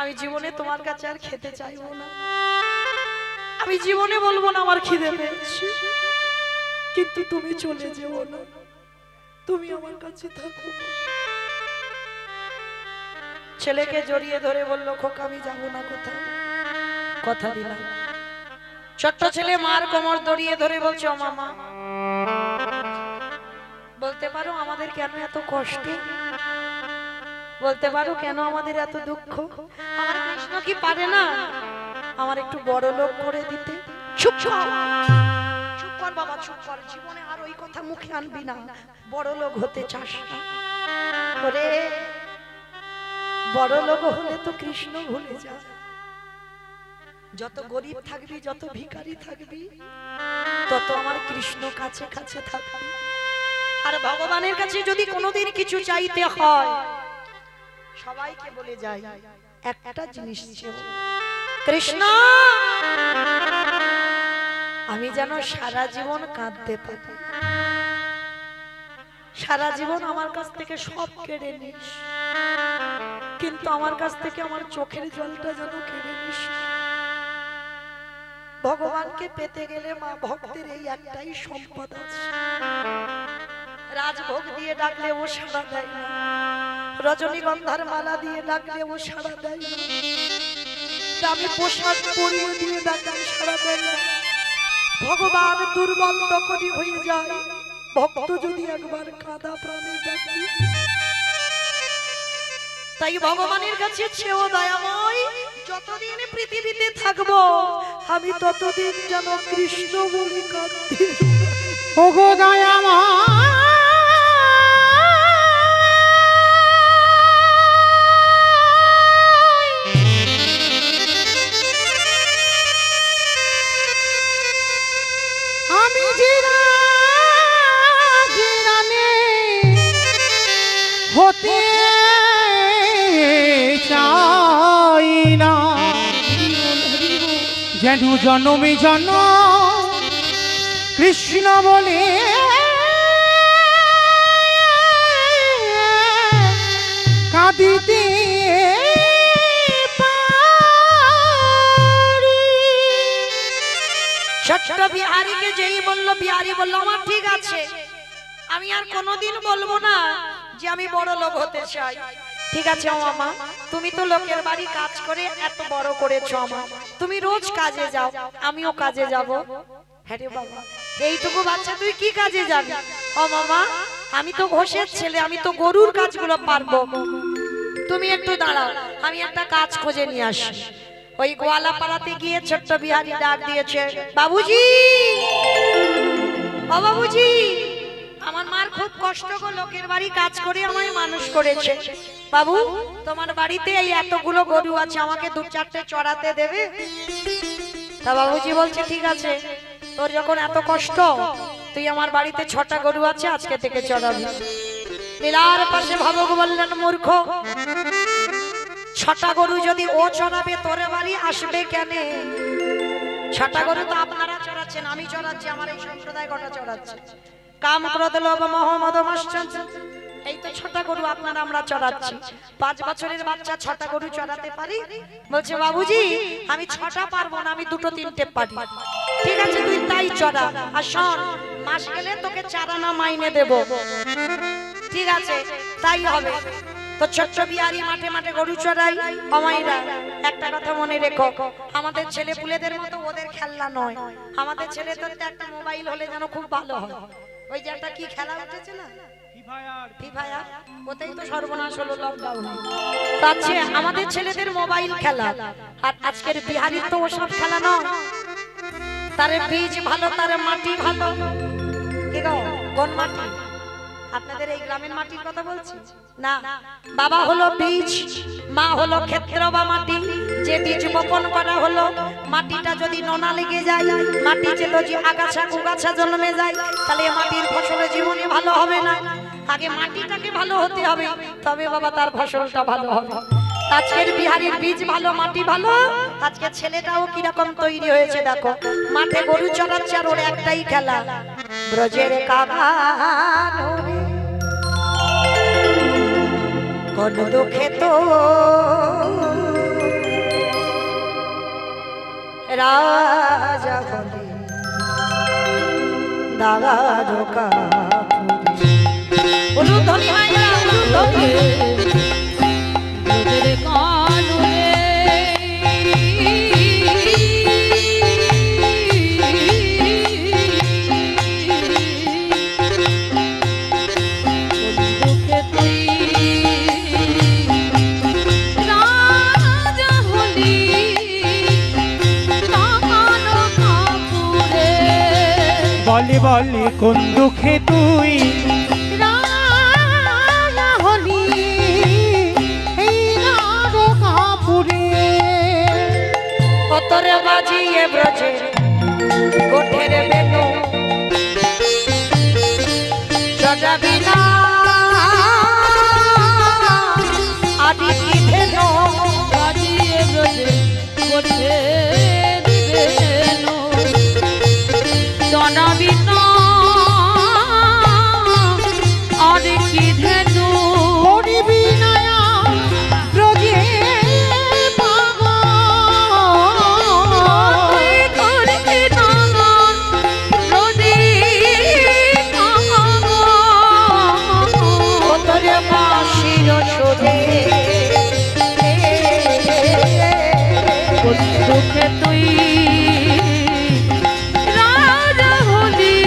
আমি জীবনে তোমার কাছে আর খেতে চাইবো না, আমি জীবনে বলবো না আমার খিদে পেয়েছে, কিন্তু তুমি চলে যেও না, তুমি আমার কাছে থাকো। ছেলেকে জড়িয়ে ধরে বলল, খোকা আমি যাবো না কোথাও, কথা দিলাম। ছোট্ট ছেলে মার কোমর দড়িয়ে ধরে বলছে, ও মামা বলতে পারো আমাদের কেন এত কষ্ট, বলতে পারো কেন আমাদের এত দুঃখ? আমার কৃষ্ণ কি পারে না আমার একটু বড় লোক করে দিতে? চুপ কর, চুপ কর বাবা, চুপ কর, জীবনে আর ওই কথা মুখে আনবি না, বড় লোক হতে চাস না। ওরে বড় লোক হলে তো কৃষ্ণ ভুলে যা, যত গরিব থাকবি, যত ভিখারি থাকবি, তত আমার কৃষ্ণ কাছে কাছে থাকবি। আর ভগবানের কাছে যদি কোনোদিন কিছু চাইতে হয়, সবাইকে বলে যায় একটা জিনিস চেও, কৃষ্ণ আমি যেন সারা জীবন কাঁদতে পারি, সারা জীবন আমার কাছ থেকে সব কেড়ে নিস, কিন্তু আমার কাছ থেকে আমার চোখের জলটা যেন কেড়ে নিস। ভগবানকে পেতে গেলে মা ভক্তের এই একটাই সম্পদ আছে, রাজভোগ দিয়ে ডাকলে ও সাড়া দেয় না, রজনীগন্ধার মালা দিয়ে ডাকলে ও সাড়া দেয় না, দামি পোশাক পরিয়ে দিয়ে ডাকলে সাড়া দেয় না। ভগবান দুর্বল তখনই হয়ে যায় ভক্ত যদি একবার কাঁদা প্রাণে ডাকে। তাই ভগবানের কাছে চেয়েও দয়াময়, যতদিন পৃথিবীতে থাকবো আমি ততদিন যেন কৃষ্ণ বলে কাঁদতে। ওগো দয়াময় আমি জিরানে হতে চাই না, যেন জনমে জন কৃষ্ণ বলে কাঁদিতে ছোট্ট বিহারীকে যেই বলল, বিহারী বলল আমার ঠিক আছে, আমি আর কোনোদিন বলবো না যে আমি বড় লোক হতে চাই। ঠিক আছে ও মামা, তুমি তো লোকের বাড়ি কাজ করে এত বড় করেছো আমা, তুমি রোজ কাজে যাও, আমিও কাজে যাব। হ্যাঁ রে বাবা, এইটুকু বাচ্চা তুই কি কাজে যাবি? ও মামা আমি তো ঘোষের ছেলে, আমি তো গরুর কাজগুলো পারবো, তুমি একটু দাঁড়াও, আমি একটা কাজ খুঁজে নিয়ে আসি। ওই গোয়ালা পাড়াতে গিয়ে ছোট্ট বিহারী ডাক দিয়েছে, বাবুজি ও বাবুজি, আমার মার খুব কষ্ট গো, লোকের বাড়ি কাজ করে আমায় মানুষ করেছে, বাবু তোমার বাড়িতে এই এতগুলো গরু আছে, আমাকে দু চারটে চড়াতে দেবে? তা বাবুজি বলছে ঠিক আছে, তোর যখন এত কষ্ট, তুই আমার বাড়িতে 6টা গরু আছে, আজকে থেকে চড়াবি। লীলার পাশে ভাবক বললেন, মূর্খ, 6টা গরু যদি ও চড়াবে তোরে বাড়ি আসবে কেন? 6টা গরু তো আপনারা চড়াচ্ছেন, আমি চড়াচ্ছি, আমার এই সম্প্রদায় কটা চড়াচ্ছে? কাম ক্রোধ লোভ মোহ মদ মাশ্চর্য, এই তো 6টা গরু আপনারা আমরা চড়াচ্ছি। 5 বছরের বাচ্চা 6টা গরু চড়াতে পারি? বলছে বাবুজি আমি 6টা পারবো না, আমি 2টো 3টে পারি। ঠিক আছে তুই তাই চড়া, আর শোন মাস গেলে তোকে 4 আনা মাইনে দেব। ঠিক আছে তাই হবে। তো ছোট্ট বিহারী মাঠে মাঠে গরু চড়াই। অমাইরা একটা কথা মনে রেখো, আমাদের ছেলে পুলেদের মতো ওদের খেলনা নয়, আমাদের ছেলেদের একটা মোবাইল হলে যেন খুব ভালো হয়। ওই যে একটা কি খেলা উঠেছে না, ফ্রি ফায়ার, ওতেই তো সর্বনাশ হলো লকডাউনে। তাছে আমাদের ছেলেদের মোবাইল খেলা, আর আজকের বিহারীর তো ওসব খেলা নয়। তার বীজ ভালো, তার মাটি ভালো। কি গো কোন মাটি? আপনাদের এই গ্রামের মাটির কথা বলছি না, বাবা হলো বীজ, মা হলো ক্ষেত্র বা মাটি। যে বীজ বপন করা হলো, মাটিটা যদি নোনা লেগে যায়, মাটি যদি আগাছা কুগাছা জন্মে যায়, তাহলে মাটির ফসল জীবনে ভালো হবে না। আগে মাটিটাকে ভালো হতে হবে, তবে বাবা তার ফসলটা ভালো হবে। আজকের বিহারীর বীজ ভালো, মাটি ভালো। আজকে ছেলেটাও কিরকম তৈরি হয়েছে দেখো, মাঠে গরু চড়াচ্ছে, আর ওর একটাই খেলা, ব্রজের কাবারে কোন দুঃখে তো রাজা হলি দাগা ঢোকা উলুধ্বনি মাইরা উলুধ্বনি তোদের কানুরে বন্ধুকে তুই রাজা হলি কানো কাপুরে বলে বলে কোন দুঃখে তুই রাজা হলি এই নরকাপুরে। কতরে বাজিয়ে ব্রজে গোঠের বেনু সজাবি না আদি কি ধেনু বাজিয়ে ব্রজে গোঠে দিবেনো জনাবি না আর কি ধেনু করিবি নয়া ব্রজে কতরে বাসির ছোড়ে দুঃখে তুই রাজা হলি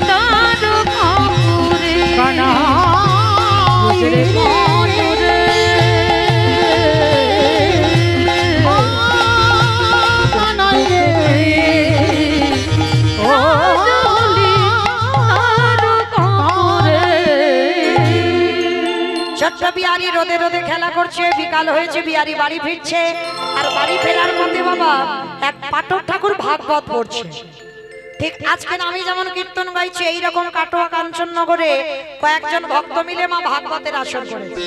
তার কাপুরে কানাই রে মনুরে কানাই রে রাজা হলি তার কাপুরে ছোট্ট বিহারি রোদে রোদে খেলা করছে, বিকাল হয়েছে, বিহারি বাড়ি ফিরছে। আর বাড়ি ফেরার পথে বাবা এক পাঠক ঠাকুর ভাগবত পড়ছে। ঠিক আজকে আমি যেমন কীর্তন গাইছি এইরকম কাটোয়া কাঞ্চননগরে কয়েকজন ভক্ত মিলে মা ভাগবতের আসর করেছে।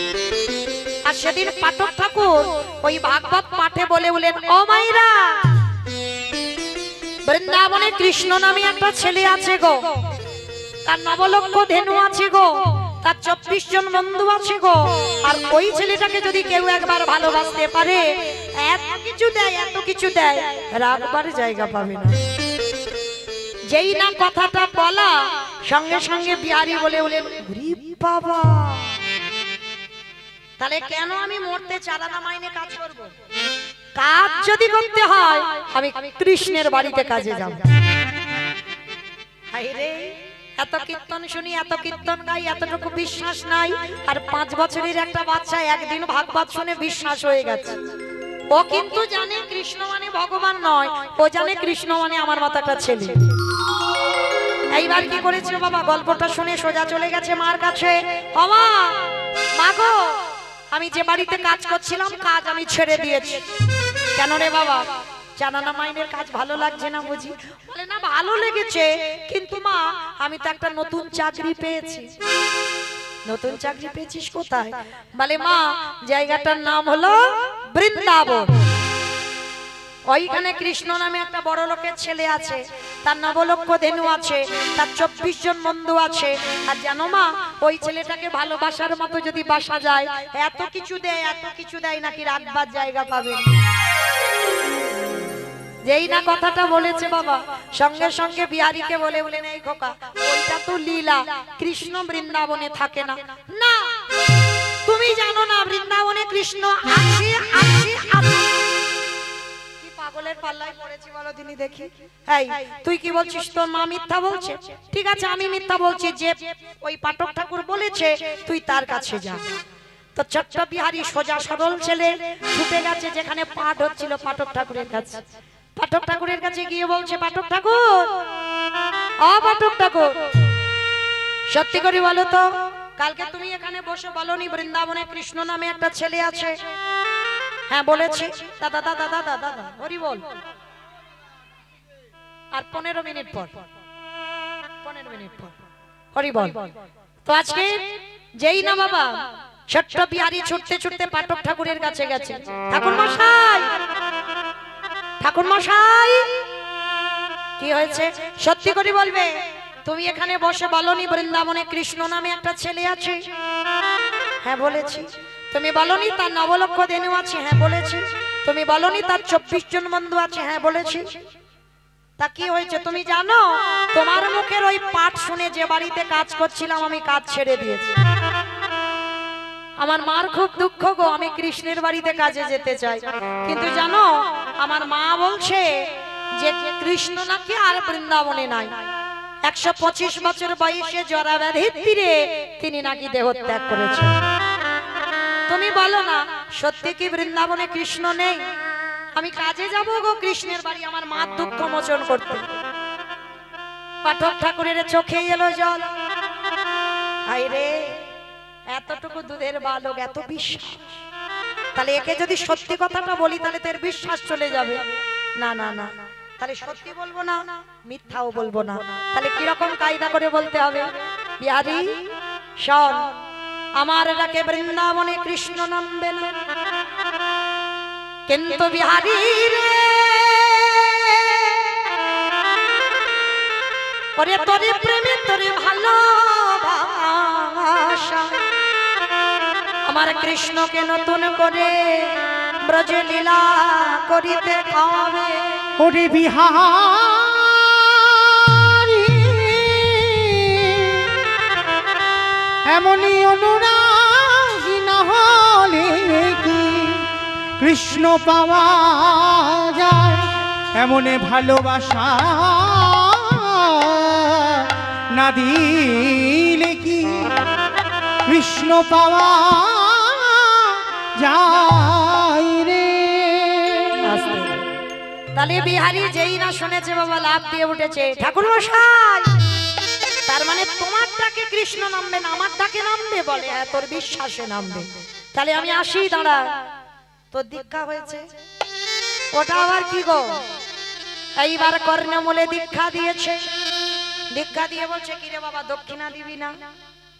আর সেদিন পাঠক ঠাকুর ওই ভাগবত পাঠে বলে বলেন, ও মাইরা, বৃন্দাবনে কৃষ্ণ নামে একটা ছেলে আছে গো, তার নবলক্ষ ধেনু আছে গো, তার 24 জন বন্ধু আছে গো। আর ওই ছেলেটাকে যদি কেউ একবার ভালোবাসতে পারে, এত কিছু দেয়, এত কিছু দেয়, রাখবার জায়গা পাবে না। যেই না কথাটা বলা, সঙ্গে সঙ্গে বিহারি বলে বলেন, ওরে বাবা, তাহলে কেন আমি মরতে চাঁদা মাইনে কাজ করব? কাজ যদি করতে হয় আমি কৃষ্ণের বাড়িতে কাজে যাব। হায় রে, এত কীর্তন শুনি, এত কীর্তন গাই, এতটুকু বিশ্বাস নাই। আর 5 বছরের একটা বাচ্চা একদিন ভাগবত শুনে বিশ্বাস হয়ে গেছে। ও কিন্তু জানে কৃষ্ণ মানে ভগবান নয়, ও জানে কৃষ্ণ মানে আমার মতো একটা ছেলে। এইবার কি করেছে বাবা, গল্পটা শুনে সোজা চলে গেছে মার কাছে। বাবা, মা গো, আমি যে বাড়িতে কাজ করছিলাম কাজ আমি ছেড়ে দিয়েছি। কেন রে বাবা? জানানা মাইনের কাজ ভালো লাগছে না বুঝি? বলে না, ভালো লেগেছে, কিন্তু মা আমি তো একটা নতুন চাকরি পেয়েছি। নতুন চাকরি পেয়েছিস কোথায়? বলে মা, জায়গাটার নাম হলো বৃন্দাবন। ওইখানে কৃষ্ণ নামে একটা বড় লোকের ছেলে আছে, তার নবলক্ষ ধেনু আছে, তার 24 জন বন্ধু আছে। আর জানো মা, ওই ছেলেটাকে ভালোবাসার মতো যদি বাসা যায়, এত কিছু দেয়, এত কিছু দেয়, নাকি রাখবার জায়গা পাবে। যেই না কথাটা বলেছে বাবা, সঙ্গে সঙ্গে বিহারীকে বলে বলেন, এই খোকা, ওইটা তো লীলা, কৃষ্ণ বৃন্দাবনে থাকে না। না, তুমি জানো না বৃন্দাবনে কৃষ্ণ আছে, আছে, আছে। কি পাগলের পাল্লায় পড়েছি বলো দিনি দেখি। এই তুই কি বলছিস? তোর মা মিথ্যা বলছে? ঠিক আছে, আমি মিথ্যা বলছি। যে ওই পাঠক ঠাকুর বলেছে তুই তার কাছে যা। তো ছোট্ট বিহারী সোজা সরল ছেলে ছুটে গেছে যেখানে পাঠ হচ্ছিল পাঠক ঠাকুরের কাছে। পাঠক ঠাকুরের কাছে গিয়ে বলছে, পাঠক ঠাকুর, ও পাঠক ঠাকুর, সত্যি করে বলো তো, কালকে তুমি এখানে বসে বলনি বৃন্দাবনে কৃষ্ণ নামে একটা ছেলে আছে? হ্যাঁ বলেছি। দাদা দাদা দাদা দাদা হরি বল। আর 15 মিনিট পর, 15 মিনিট পর হরি বল। তো আজকে যেই না বাবা ছোট্ট বিহারী ছুটতে ছুটতে পাঠক ঠাকুরের কাছে গেছে। ঠাকুর মশাই, ঠাকুর মশাই, কি হয়েছে? সত্যি করে বলবে, তুমি এখানে বসে বলনি বৃন্দাবনে কৃষ্ণ নামে একটা ছেলে আছে? হ্যাঁ বলেছি। তুমি বলনি তার নবলক্ষ ধেনু আছে? হ্যাঁ বলেছি। তুমি বলনি তার 24 জন বন্ধু আছে? হ্যাঁ বলেছি। তা কি হয়েছে তুমি জানো? তোমার মুখের ওই পাঠ শুনে যে বাড়িতে কাজ করছিলাম আমি কাজ ছেড়ে দিয়েছি। আমার মার খুব দুঃখ গো, আমি কৃষ্ণের বাড়িতে কাজে যেতে চাই, কিন্তু জানো আমার মা বলছে যে কৃষ্ণ নাকি আর বৃন্দাবনে নাই। 125 বছর বয়সে জরা ব্যাধির তীরে তিনি নাকি দেহত্যাগ করেছেন। তুমি বলো না সত্যি কি বৃন্দাবনে কৃষ্ণ নেই? আমি কাজে যাব গো কৃষ্ণের বাড়ি আমার মার দুঃখ মোচন করতে। পাঠক ঠাকুরের চোখে এলো জল। হায় রে, এতটুকু দুধের বালক, এত বিশ্বাস। তাহলে একে যদি সত্যি কথাটা বলি তাহলে তোর বিশ্বাস চলে যাবে। না না না, তাহলে সত্যি বলবো না, মিথ্যাও বলবো না। তাহলে কিরকম কায়দা করে বলতে হবে? বিহারী শোন, আমার ডাকে বৃন্দাবনে কৃষ্ণ নামবে না, কিন্তু বিহারী রে ওরে তোরে প্রেমে তোরে ভালোবাসা আমার কৃষ্ণকে নতুন করে ব্রজে লীলা করিতে হবে। ওরে বিহারী এমনই অনুরাগী না হলে কি কৃষ্ণ পাওয়া যায়? এমনে ভালোবাসা না দিলে কি কৃষ্ণ পাওয়া যায় রে? তাহলে বিহারী যেই না শুনেছে বাবা লাফ দিয়ে উঠেছে, ঠাকুর মশাই তার মানে তোমার ডাকে কৃষ্ণ নামবে না, আমার ডাকে নামবে? বলে হ্যাঁ, তোর বিশ্বাসে নামবে। তাহলে আমি আসি, দাঁড়া। তোর দীক্ষা হয়েছে, ওটা আবার কি গো? এইবার কর্ণমূলে দীক্ষা দিয়েছে। দীক্ষা দিয়ে বলছে কিরে বাবা দক্ষিণা দিবি না?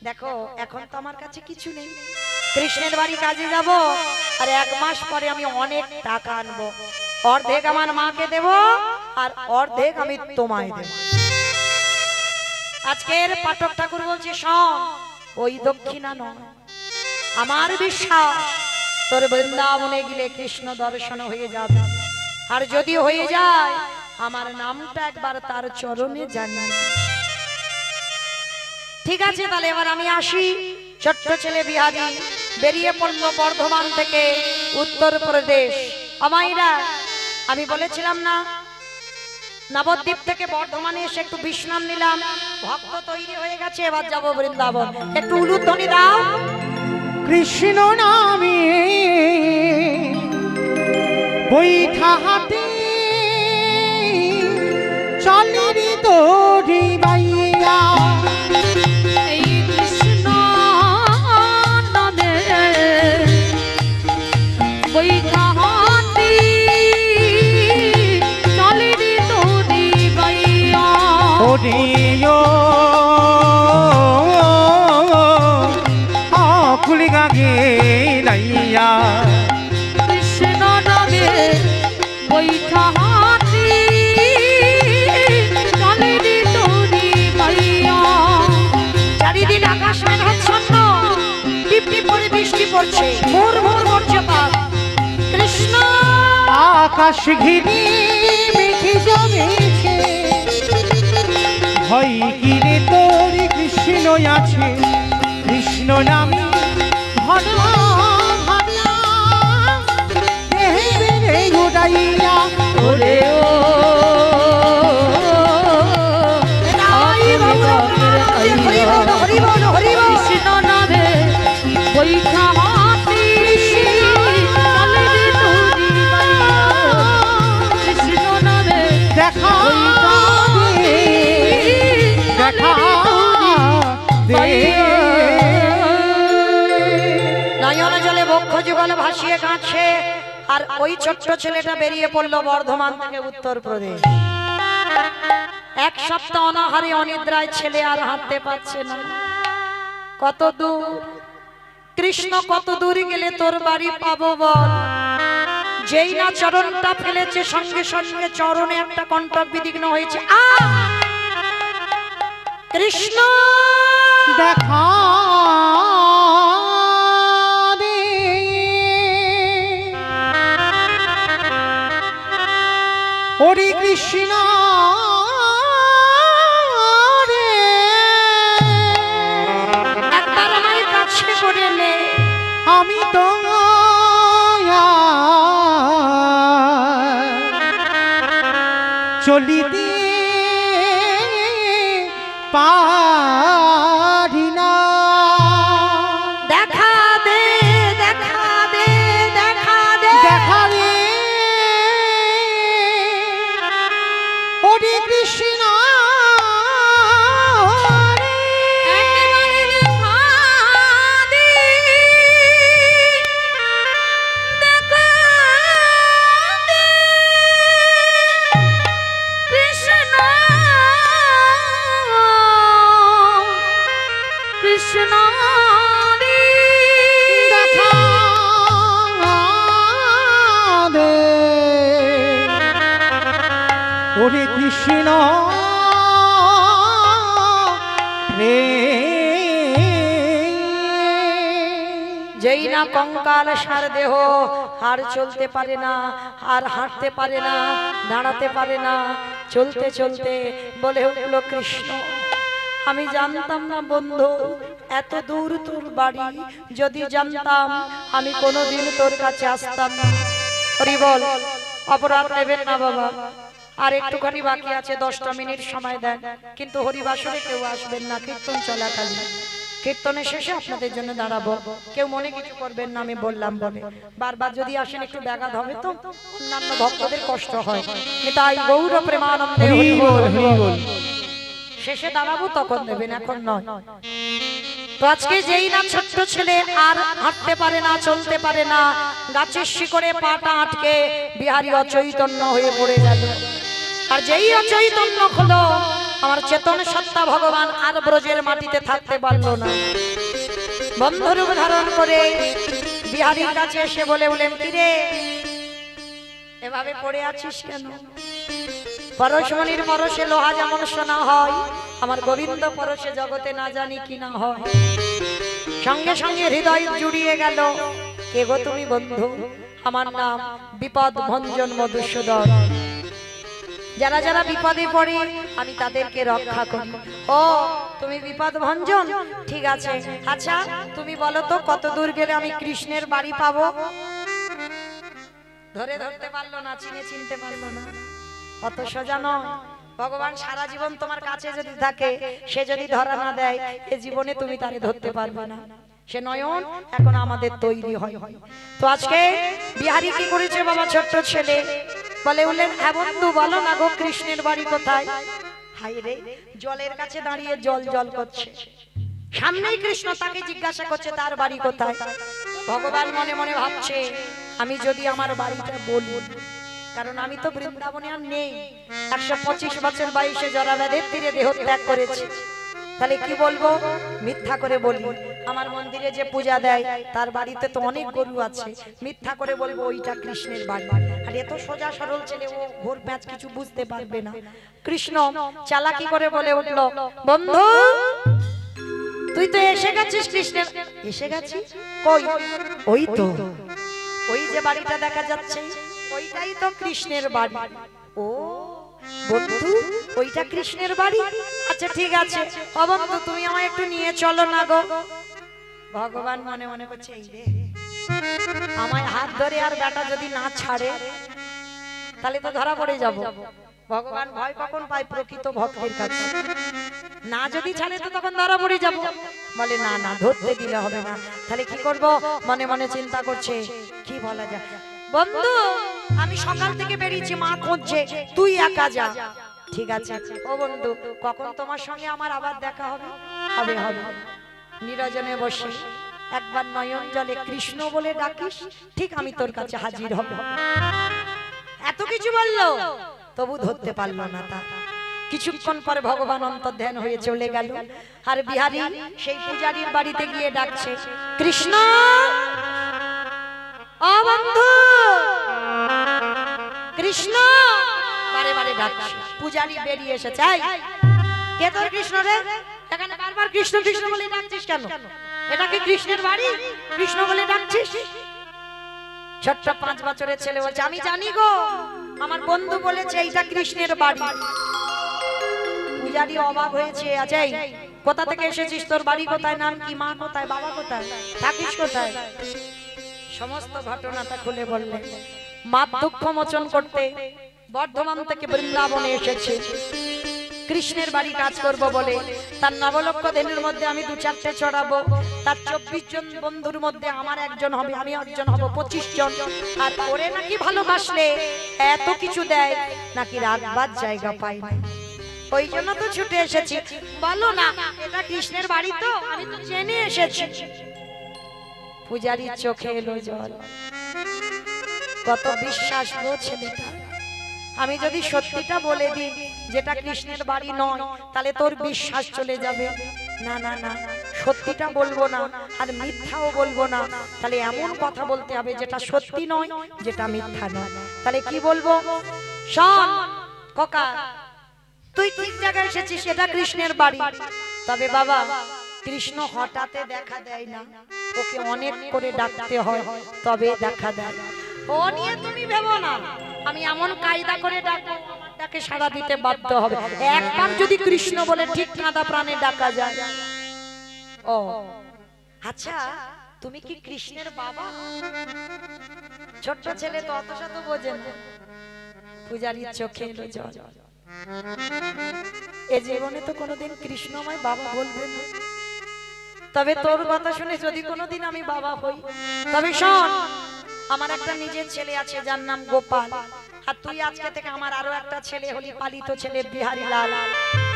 দেখো এখন তো আমার কাছে কিছু নেই, কৃষ্ণের বাড়ি কাজে যাব, আর 1 মাস পরে আমি অনেক টাকা আনবো। অর্ধেক আমার মাকে দেব আর অর্ধেক আমি তোমায় দেব। আজকের পাঠক ঠাকুর বলছে শোন, ওই দক্ষিণা নয়, আমার বিশ্বাস তোর বৃন্দাবনে গেলে কৃষ্ণ দর্শন হয়ে যাবে, আর যদি হয়ে যায় আমার নামটা একবার তার চরণে জানিয়ে। ঠিক আছে, তাহলে এবার আমি আসি। ছোট্ট ছেলে বিহারী বেরিয়ে পড়লো বর্ধমান থেকে উত্তরপ্রদেশ। আমাইরা আমি বলেছিলাম না নবদ্বীপ থেকে বর্ধমানে এসে একটু বিশ্রাম নিলাম, ভক্ত তৈরি হয়ে গেছে, এবার যাব বৃন্দাবন। একটু উলুধ্বনি দাও। কৃষ্ণ নামে বৈঠা হাতে চলেরি তোরি বাইয়া, এই কৃষ্ণ নামে বৈঠা হাতে চলেরি তোরি বাইয়া। ওরে আকুল গাগে লাইয়া, কৃষ্ণ নামে বৈঠা হাতে চলেরি তোরি বাইয়া। চারিদিন আকাশ মেঘাচ্ছন্ন, টিপ টিপ করে বৃষ্টি পড়ছে, ভোর ভোর বজ্রপাত। কৃষ্ণ আকাশ ঘিরে মেঘে জমেছে, ভয় কিরে তোর কৃষ্ণ আছে, কৃষ্ণ নামে ঘটনা ঘটনা দেহে ঘুরাইয়া। ওরে ও হরি বল হরি বল হরি বল। কৃষ্ণ নামে বৈঠা হাতে চলেরি তোরি বাইয়া। কৃষ্ণ নামে দেখা দে, দেখা দে। নয়ন জলে বক্ষ যুগল ভাসিয়ে কাঁদছে, আর ওই ছোট্ট ছেলেটা বেরিয়ে পড়লো বর্ধমান থেকে উত্তরপ্রদেশ। 1 সপ্তাহ অনাহারে অনিদ্রায় ছেলে আর হাঁটতে পারছে না। কত দূর কৃষ্ণ, কত দূর গেলে তোর বাড়ি পাবো বল? যেই না চরণটা ফেলেছে সঙ্গে সঙ্গে চরণে একটা কণ্টক বিদীর্ণ হয়েছে। কৃষ্ণ দেখা দে, করলে আমি তো চলিতে পারি না। দেখা দে দেখা দে দেখা দে দেখা রে ওরে কৃষ্ণ একেবারে দেখা দে, দেখা দে, কৃষ্ণ, কৃষ্ণ রে। দেখা দে ওরে কৃষ্ণ রে। যেই না কঙ্কাল সার দেহ, আর চলতে পারে না, আর হাঁটতে পারে না, দাঁড়াতে পারে না, চলতে চলতে বলে উঠল কৃষ্ণ আমি জানতাম না বন্ধু এত দূর তোর বাড়ি, যদি জানতাম আমি কোনোদিন তোর কাছে আসতাম না। হরি বল, অপরাধ নেবেন না বাবা, আর একটুখানি বাকি আছে, 10টা মিনিট সময় দেন, কিন্তু হরিবাসরে কেউ আসবেন না, কীর্তন চলাকালীন। কীর্তনের শেষে আপনাদের জন্য দাঁড়াবো, কেউ মনে কিছু করবেন না আমি বললাম বলে। বারবার যদি আসেন একটু ব্যাঘাত হবে তো, অন্যান্য ভক্তদের কষ্ট হয়। তাই গৌর প্রেমানন্দে হরি বল, হরি বল। শেষে দাঁড়াবো তখন দেবেন, এখন নয়। তো আজকে যেই না ছোট্ট ছেলে আর হাঁটতে পারে না, চলতে পারে না, গাছের শিকড়ে পাটা আটকে বিহারী অচৈতন্য হয়ে পড়ে গেল। আর যেই অচৈতন্য হলো, আমার চেতন সত্তা ভগবান আর ব্রজের মাটিতে থাকতে পারলো না। বন্ধরূপ ধারণ করে বিহারীর কাছে এসে বলে বলেন, কিরে এভাবে পড়ে আছিস কেন? পরশমণির পরশে লোহা যেমন সোনা হয়, আমার গোবিন্দ পরশে জগতে না জানি কি না হয়। সঙ্গে সঙ্গে হৃদয় জুড়িয়ে গেল, কে গো তুমি বন্ধু? আমার নাম বিপদ ভঞ্জন মধুসূদন। যারা যারা বিপদে পড়ে আমি তাদেরকে রক্ষা করি। ও তুমি বিপদ ভঞ্জন, ঠিক আছে। আচ্ছা তুমি বলো তো কত দূর গেলে আমি কৃষ্ণের বাড়ি পাবো? ধরে ধরতে পারলো না, চিনতে পারলো না। অত সোজা নয়। ভগবান সারা জীবন তোমার কাছে যদি থাকে, সে যদি ধরা না দেয়, এ জীবনে তুমি তারে ধরতে পারবে না। সে নয়ন এখন আমাদের তৈরি হয়। তো আজকে বিহারী কি করেছে বাবা? ছোট্ট ছেলে বলে বললেন, হ্যাঁ বন্ধু বলো না গো, কৃষ্ণের বাড়ি কোথায়? হাই রে, জলের কাছে দাঁড়িয়ে জল জল করছে, সামনেই কৃষ্ণ, তাকে জিজ্ঞাসা করছে তার বাড়ি কোথায়। ভগবান মনে মনে ভাবছে, আমি যদি আমার বাড়িটা বলি, কারণ আমি তো বৃন্দাবনে আর নেই, 125 বছর বয়সে জরাব্যাধের তীরে দেহ ত্যাগ করেছি, তাহলে কি বলবো? মিথ্যা করে বলি আমার মন্দিরে যে পূজা দেয় তার বাড়িতে তো অনেক গরু আছে, মিথ্যা করে বলবো ওইটা কৃষ্ণের বাড়ি। আর এত সোজা সরল ছেলে, ও ঘোর প্যাঁচ কিছু বুঝতে পারবে না। কৃষ্ণ চালাকি করে বলে উঠলো, বন্ধু তুই তো এসে গেছিস কৃষ্ণের। এসে গেছিস কই? ওই তো, ওই যে বাড়িটা দেখা যাচ্ছে, ওইটাই তো কৃষ্ণের বাড়ি। ও বন্ধু, ওইটা কৃষ্ণের বাড়ি? আচ্ছা ঠিক আছে, ও বন্ধু তুমি আমায় একটু নিয়ে চলো না গো। ভগবান মনে মনে করছে, এই রে আমায় হাত ধরে আর বেটা যদি না ছাড়ে তাহলে তো ধরা পড়ে যাব। ভগবান ভয় কখন পায়? প্রকৃত ভক্তের কাছে। না যদি ছাড়ে তো তখন ধরা পড়ে যাব। বলে না না, ধরতে দিলে হবে না, তাহলে কি করব? মনে মনে চিন্তা করছে কি বলা যায়। বন্ধু আমি সকাল থেকে বেরিয়েছি, মা খুঁজছে, তুই একা যা। ঠিক আছে। ও বন্ধু কখন তোমার সঙ্গে আমার আবার দেখা হবে? হবে হবে। নিরজনে বসে একবার নয়ন জলে কৃষ্ণ বলে ডাকিস, ঠিক আমি তোর কাছে হাজির হব। এত কিছু বললো, তবু ধরতে পারলো না। তা কিছুক্ষণ পরে ভগবান অন্তর্ধান হয়ে চলে গেল। আর বিহারী সেই পূজারীর বাড়িতে গিয়ে ডাকছে, কৃষ্ণ ও বন্ধু, কৃষ্ণ বারে বারে ডাকছে। পূজারী বেরিয়ে এসেছে, কে তোর কৃষ্ণ রে? এখানে বারবার কৃষ্ণ কৃষ্ণ বলে ডাকছিস কেন? এটা কি কৃষ্ণের বাড়ি? কৃষ্ণ বলে ডাকছিস? ছোট্ট 5 বছরের ছেলে বলছে, আমি জানি গো, আমার বন্ধু বলেছে এইটা কৃষ্ণের বাড়ি। পূজারি অবাক হয়েছে, আচ্ছা কোথা থেকে এসেছিস, তোর বাড়ি কোথায়, নাম কি, মা কোথায়, বাবা কোথায়, থাকিস কোথায়? সমস্ত ঘটনাটা খুলে বললেন। মা দুঃখ মোচন করতে বর্ধমান থেকে বৃন্দাবনে এসেছে, কৃষ্ণের বাড়ি কাজ করব বলে। তার নবলক্ষ ধেনুর মধ্যে আমি 2-4টে চড়াবো, তার 24 জন বন্ধুর মধ্যে আমার একজন হবে, আমি একজন হব, 25 জন। আর ওরে নাকি ভালোবাসলে এত কিছু দেয়, নাকি রাতবাদ জায়গা পাই না। ওই জন্য তো ছুটে এসেছি। বলো না, এটা কৃষ্ণের বাড়ি তো, আমি তো জেনে এসেছি। পূজারীর চোখে এলো জল। কত বিশ্বাস গো ছেলেটা। আমি যদি সত্যিটা বলে দিই যেটা কৃষ্ণের বাড়ি নয়, তাহলে তোর বিশ্বাস চলে যাবে। না না না, সত্যিটা বলবো না, আর মিথ্যাও বলবো না। তাহলে এমন কথা বলতে হবে যেটা সত্যি নয়, যেটা মিথ্যা নয়। তাহলে কি বলবো? শোন খোকা, তুই ঠিক জায়গায় এসেছিস, এটা কৃষ্ণের বাড়ি। তবে বাবা, কৃষ্ণ হঠাৎ দেখা দেয় না, ওকে অনেক করে ডাকতে হয়, তবে দেখা দেয়। ও নিয়ে তুমি ভেবো না, আমি এমন কায়দা করে ডাকবো আমার ডাকে সাড়া দিতে বাধ্য হবে। একবার যদি কৃষ্ণ বলে ঠিক কাঁদা প্রাণে ডাকা যায়। ও আচ্ছা, তুমি কি কৃষ্ণের বাবা? ছোট্ট ছেলে তো অত শত বোঝে না। পূজারীর চোখে এলো জল। এ জীবনে তো কোনোদিন কৃষ্ণময় বাবা বলবে না। তবে তোর কথা শুনে যদি কোনোদিন আমি বাবা হই, তবে শোন, আমার একটা নিজের ছেলে আছে যার নাম গোপাল, আর তুই আজকে থেকে আমার আরো একটা ছেলে হলি, পালিত ছেলে বিহারী লাল।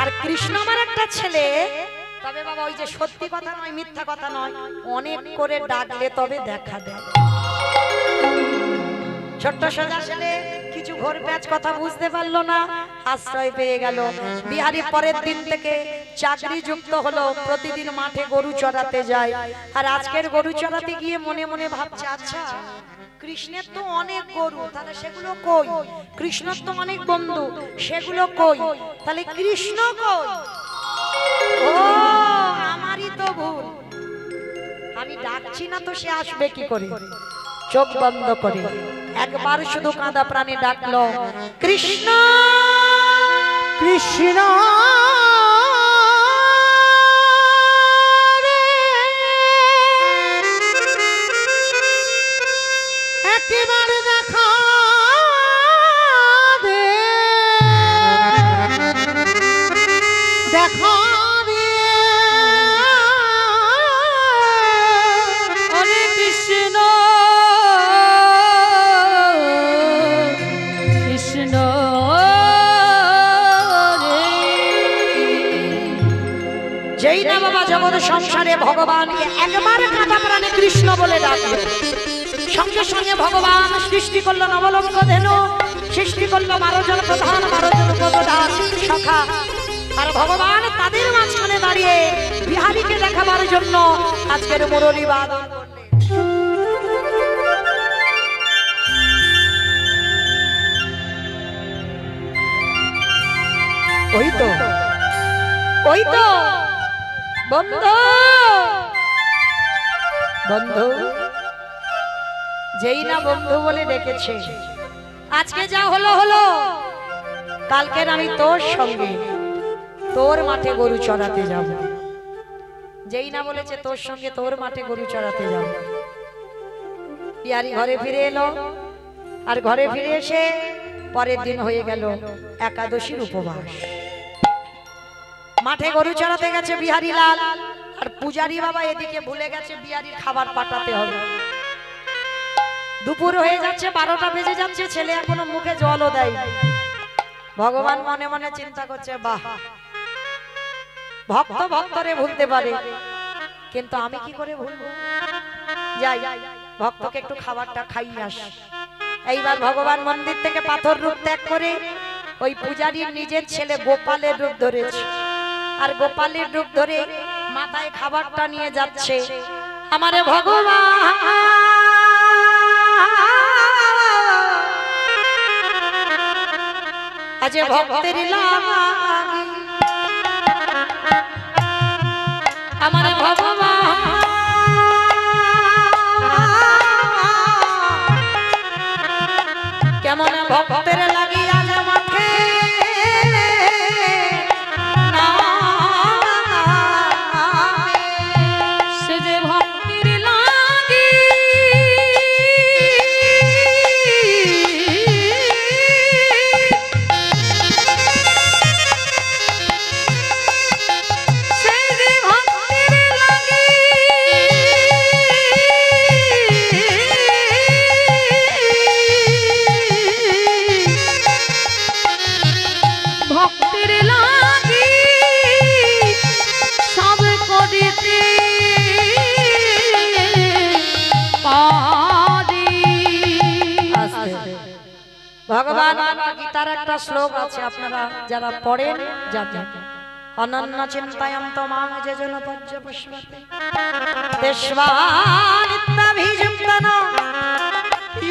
আর কৃষ্ণ আমার একটা ছেলে। তবে বাবা, ওই যে সত্যি কথা নয়, মিথ্যা কথা নয়, অনেক করে ডাকলে তবে দেখা দেয়। ছোট্ট সোজা ছেলে কিছু ঘোর প্যাচ কথা বুঝতে পারলো না, আশ্রয় পেয়ে গেল। বিহারী পরের দিন থেকে চাকরি যুক্ত হলো, প্রতিদিন মাঠে গরু চড়াতে যায়। আর আজকের গরু চড়াতে গিয়ে মনে মনে ভাবছে, আচ্ছা কৃষ্ণের তো অনেক গরু, তাহলে সেগুলো কই? কৃষ্ণের তো অনেক বন্ধু, সেগুলো কই? তাহলে কৃষ্ণ কই? ও আমারই তো ভুল, আমি ডাকছি না তো সে আসবে কি করে? চোখ বন্ধ করে একবার শুধু কাঁদা প্রাণে ডাকলো, কৃষ্ণ কৃষ্ণ একেবারে দেখা দে, দেখা দে। হরে কৃষ্ণ কৃষ্ণ রে। যেই না বাবা জগৎ সংসারে ভগবানকে একবার কাঁদা প্রাণে কৃষ্ণ বলে ডাকলো, সঙ্গে সঙ্গে ভগবান সৃষ্টি করলো নবলঙ্গ ধেনু, সৃষ্টি করলো 12 জন প্রধান, 12 জন উপপ্রধান সখা। আর ভগবান তাদের মাঝখানে দাঁড়িয়ে বিহারীকে দেখাবার জন্য আজকের মুরলী বাদন করলেন। ওই তো ওই তো বন্ধু বন্ধু, যেই না বন্ধু বলে ডেকেছে, আজকে যা হলো হলো, কালকের আমি তোর সঙ্গে তোর মাঠে গরু চড়াতে যাব। যেই না বলেছে তোর সঙ্গে তোর মাঠে গরু চড়াতে যাব, বিহারী ঘরে ফিরে এলো। আর ঘরে ফিরে এসে পরের দিন হয়ে গেল একাদশীর উপবাস। মাঠে গরু চড়াতে গেছে বিহারী লাল, আর পূজারী বাবা এদিকে ভুলে গেছে বিহারীর খাবার পাঠাতে হবে। দুপুর হয়ে যাচ্ছে, 12টা বেজে যাচ্ছে, ছেলে এখনো মুখে জলও দেয়। ভগবান মনে মনে চিন্তা করছে, বাহ, ভক্ত ভক্তরে ভুলতে পারে, কিন্তু আমি কি করে ভুলবো? যাই ভক্তকে একটু খাবারটা খাইয়ে আস। এইবার ভগবান মন্দির থেকে পাথর রূপ ত্যাগ করে ওই পূজারীর নিজের ছেলে গোপালের রূপ ধরেছে। আর গোপালের রূপ ধরে মাথায় খাবারটা নিয়ে যাচ্ছে। আমারে ভগবান আজ ভক্তের লাগি, আমার ভগবান কেমন ভক্তের লাগি আজ মাঠে তার একটা শ্লোক আছে, আপনারা যারা পড়েন জানেন, অনন্য চিন্তায়াম তমাং যে জন পজ্জ পুষ্পতে দেশবানিত্যাভিযুক্তন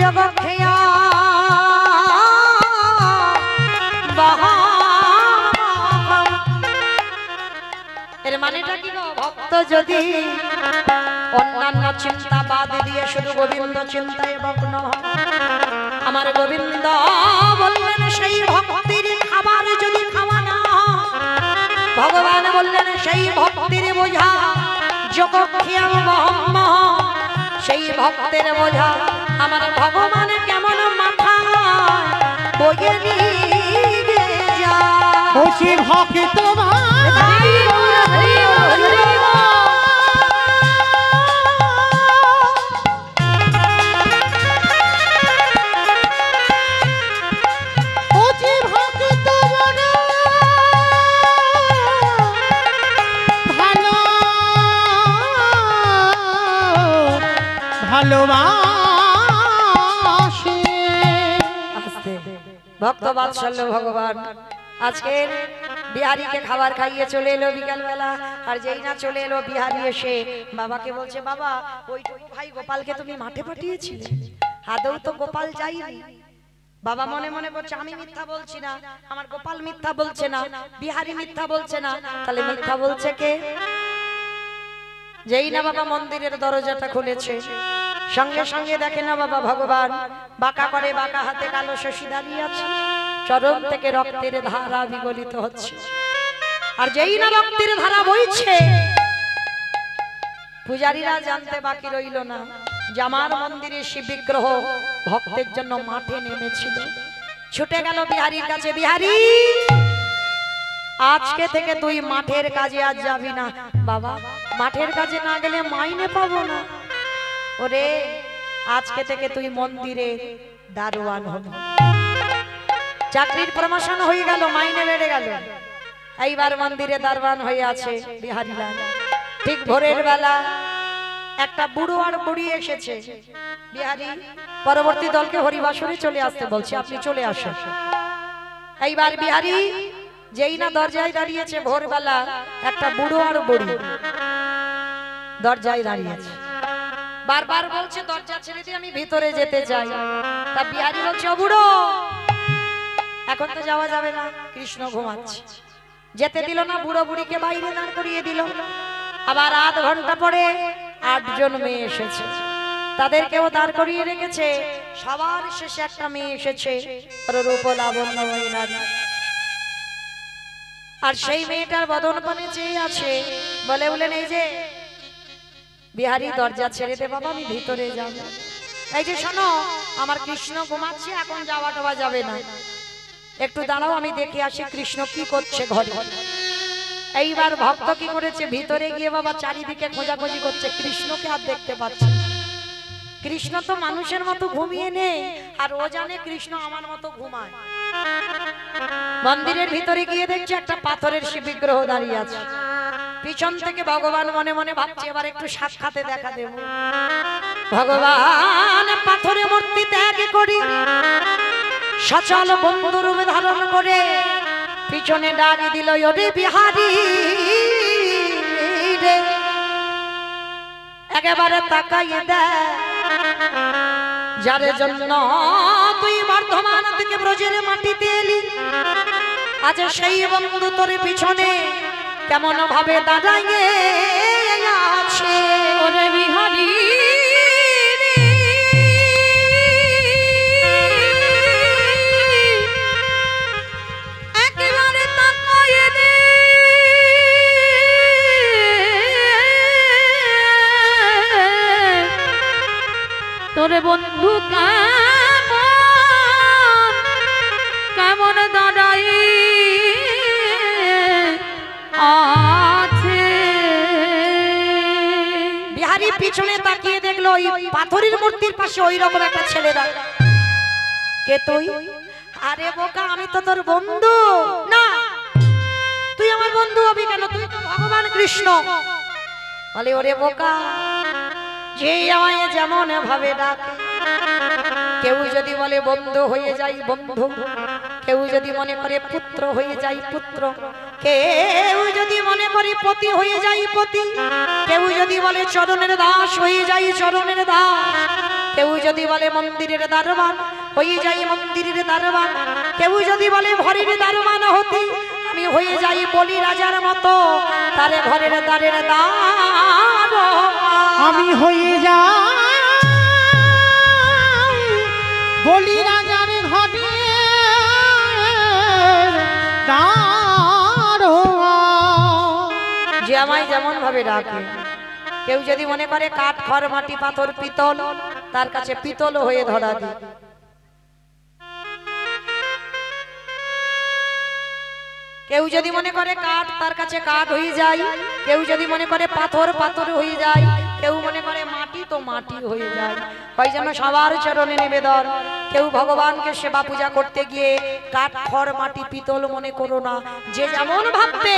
যোগক্ষয়া এর মানেটা কি গো? ভক্ত যদি অন্যান্য চিন্তা বাদ দিয়ে শুধু গোবিন্দ চিন্তায় মগ্ন হয়, আমার গোবিন্দ বললেন সেই ভক্তির খাবার যদি খাওয়া না হয়, ভগবান বললেন সেই ভক্তির বোঝা যোগক্ষেম বহম্ম, সেই ভক্তের বোঝা আমার ভগবান কেমন মাথা বইয়ে নিয়ে যায়। খুশি ভক্ত ভালোবাসে। ভক্ত বাৎসল্য ভগবান আজকের বিহারীকে খাবার খাইয়ে চলে এলো বিকাল বেলা, আর যেই না চলে এলো বিহারী এসে বাবাকে বলছে, বাবা ওই ভাই গোপালকে তুমি মাঠে পাঠিয়েছিলে, আদৌ তো গোপাল যায়নি। বাবা মনে মনে বলছে, আমি মিথ্যা বলছি না, আমার গোপাল মিথ্যা বলছে না, বিহারী মিথ্যা বলছে না, তাহলে মিথ্যা বলছে কে? যেই না বাবা মন্দিরের দরজাটা খুলেছে, সঙ্গে সঙ্গে দেখে না বাবা ভগবান বাঁকা করে, বাঁকা হাতে কালো শশী দাঁড়িয়ে আছে, চরণ থেকে রক্তের ধারা বিগলিত হচ্ছে। আর যেই না রক্তের ধারা বইছে, পূজারীরা জানতে বাকি রইল না যে আমার মন্দিরে শিব বিগ্রহ ভক্তের জন্য মাঠে নেমেছিল। ছুটে গেল বিহারীর কাছে, বিহারী আজকে থেকে তুই মাঠের কাজে আজ যাবি না। বাবা মাঠের কাজে না গেলে মাইনে পাবো না। ওরে আজকে থেকে তুই মন্দিরে দারোয়ান হবি। চাকরির প্রমোশন হয়ে গেল, মাইনে বেড়ে গেল, এইবার মন্দিরে দারোয়ান হয়ে আছে বিহারীলাল। ঠিক ভোরের বেলা একটা বুড়ো আর বুড়ি এসেছে, বিহারী পরবর্তী দলকে হরিবাসরে চলে আসতে বলছে, আপনি চলে আসেন। এইবার বিহারী যেই না দরজায় দাঁড়িয়েছে, ভোরবেলা একটা বুড়ো আর বুড়ি দরজায় দাঁড়িয়েছে, বারবার বলছে দরজা ছেড়ে দিয়ে আমি ভিতরে যেতে চাই। তা বিহারী বলছে, ও বুড়ো এখন তো যাওয়া যাবে না, কৃষ্ণ ঘুমাচ্ছে। যেতে দিল না, বুড়ো বুড়িকে বাইরে দাঁড় করিয়ে দিল। আবার আধ ঘন্টা পরে 8 জন মেয়ে এসেছে, তাদেরকেও দাঁড় করিয়ে রেখেছে। সবার শেষে একটা মেয়ে এসেছে, রূপ লাবণ্যময়ী নারী। আর সেই মেয়েটার বদন পানে চেয়ে আছে, বলে বলেন, এই যে বিহারী দরজা ছেড়ে দে বাবা, আমি ভিতরে যাব। এই যে শোনো, আমার কৃষ্ণ ঘুমাচ্ছে, এখন যাওয়া টাওয়া যাবে না, একটু দাঁড়াও, আমি দেখে আসি কৃষ্ণ কি করছে ঘরে। এইবার ভক্ত কি করেছে, ভিতরে গিয়ে বাবা চারিদিকে খোঁজাখুঁজি করছে, কৃষ্ণকে আর দেখতে পাচ্ছে না। কৃষ্ণ তো মানুষের মতো ঘুমিয়ে নেই, আর ও জানে কৃষ্ণ আমার মতো ঘুমায়। মন্দিরের ভিতরে গিয়ে দেখছে একটা পাথরের শিব বিগ্রহ দাঁড়িয়ে আছে। পিছন থেকে ভগবান মনে মনে ভাবছে, এবার একটু সাক্ষাতে দেখা দেব। ভগবান পাথরে মূর্তি ত্যাগ করি সচল বন্ধু রূপ ধারণ করে পিছনে ডাক দিল, ওরে বিহারী রে, একেবারে তাকাইয়ে দেখ, যার জন্য তুই বর্ধমান থেকে ব্রজের মাটিতে এলি, আজ সেই বন্ধু তোর পিছনে কেমন ভাবে দাঁড়াইয়ে আছে। ওরে বিহারী একেবারে তাকাইয়ে দে, তোরে বন্ধু কেমন কেমন দাঁড়াই আছে। বিহারী পিছনে তাকিয়ে দেখলো ওই পাথরের মূর্তির পাশে ওই রকম একটা ছেলে দাঁড়িয়ে। কে তুই? আরে বোকা, আমি তো তোর বন্ধু। না, তুই আমার বন্ধু হবি কেন? তুই তো ভগবান কৃষ্ণ। বলে, ওরে বোকা, যে আমায় যেমন ভাবে ডাকে, কেউ যদি বলে বন্ধু হয়ে যাই বন্ধু, কেউ যদি মনে করে পুত্র হয়ে যায় পুত্র, কেউ যদি মনে করে পতি হয়ে যায় পতি, কেউ যদি বলে চরণের দাস হয়ে যায় চরণের দাস, কেউ যদি বলে মন্দিরের দারোয়ান হয়ে যাই মন্দিরের দারোয়ান, কেউ যদি বলে ঘরের দারোয়ান হতে আমি হয়ে যাই বলি রাজার মতো, তারে ঘরের দ্বারের দারোয়ান আমি হয়ে যাই বলি রাজার ঘরে দারোয়ান। যে আমায় যেমন ভাবে ডাকে। কেউ যদি মনে করে কাঠ খড় মাটি পাথর পিতল, তার কাছে পিতল হয়ে ধরা দিই। কেউ যদি মনে করে কাঠ, তার কাছে কাঠ হয়ে যায়। কেউ যদি মনে করে পাথর, পাথর হয়ে যায়। কেউ মনে করে মাটি, তো মাটি হয়ে যায়। ওই জন্য সবার চরণে নিবেদন, কেউ ভগবানকে সেবা পূজা করতে গিয়ে কাঠ খড় মাটি পিতল মনে করো না। যে যেমন ভাববে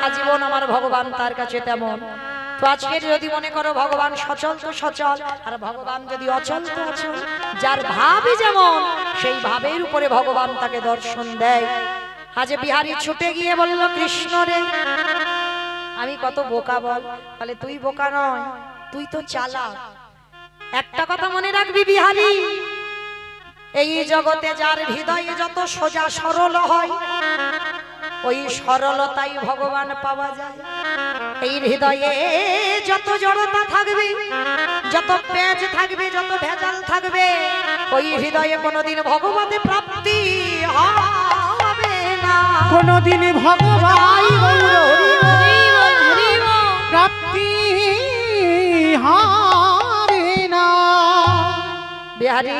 আজীবন আমার ভগবান তার কাছে তেমন। তো আজকে যদি মনে করো ভগবান সচল তো সচল, আর ভগবান যদি অচল তো অচল। যার ভাবই যেমন সেই ভাবের উপরে ভগবান তাকে দর্শন দেয়। আজ বিহারী ছুটে গিয়ে বলল কৃষ্ণ রে, আমি কত বোকা বল। বলে তুই বোকা নয়, তুই তো চালাক। একটা কথা মনে রাখবি বিহারী, এই জগতে যার হৃদয় যত সোজা সরল হয়, ওই সরলতাই ভগবান পাওয়া যায়। এই হৃদয়ে যত জড়তা থাকবে, যত পেঁচ থাকবে, যত ভেজাল থাকবে, ওই হৃদয়ে কোনোদিন ভগবতে প্রাপ্তি হবে না। কোনদিন ভগবান প্রাপ্তি হবে না। বিহারী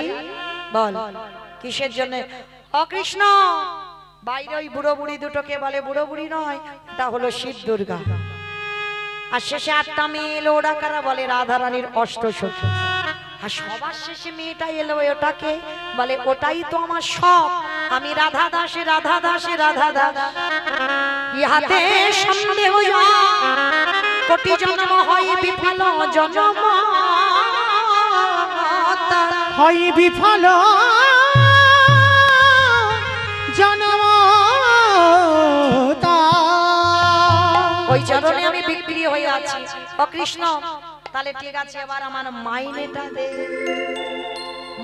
বল কিসের জন্য? অকৃষ্ণ বাইরে ওই বুড়ো বুড়ি দুটোকে বলে বুড়ো বুড়ি নয়, এটা হলো শিব দুর্গা। আর শেষে 8টা মেয়ে এলো, ওরা কারা? বলে রাধারানীর অষ্টসখী। আর সবার শেষে মেয়েটা এলো, ওটাকে বলে ওটাই তো আমার সব। আমি রাধা দাসে রাধা দাসে রাধা দাস, ইহাতে সন্দেহ কোটি জন্ম হয় বিফল জন্ম হয় বিফল জন্ম। ওই চরণে আমি বিক্রি হয়ে আছি। ও কৃষ্ণ তাহলে ঠিক আছে, এবার আমার মাইনেটা দে।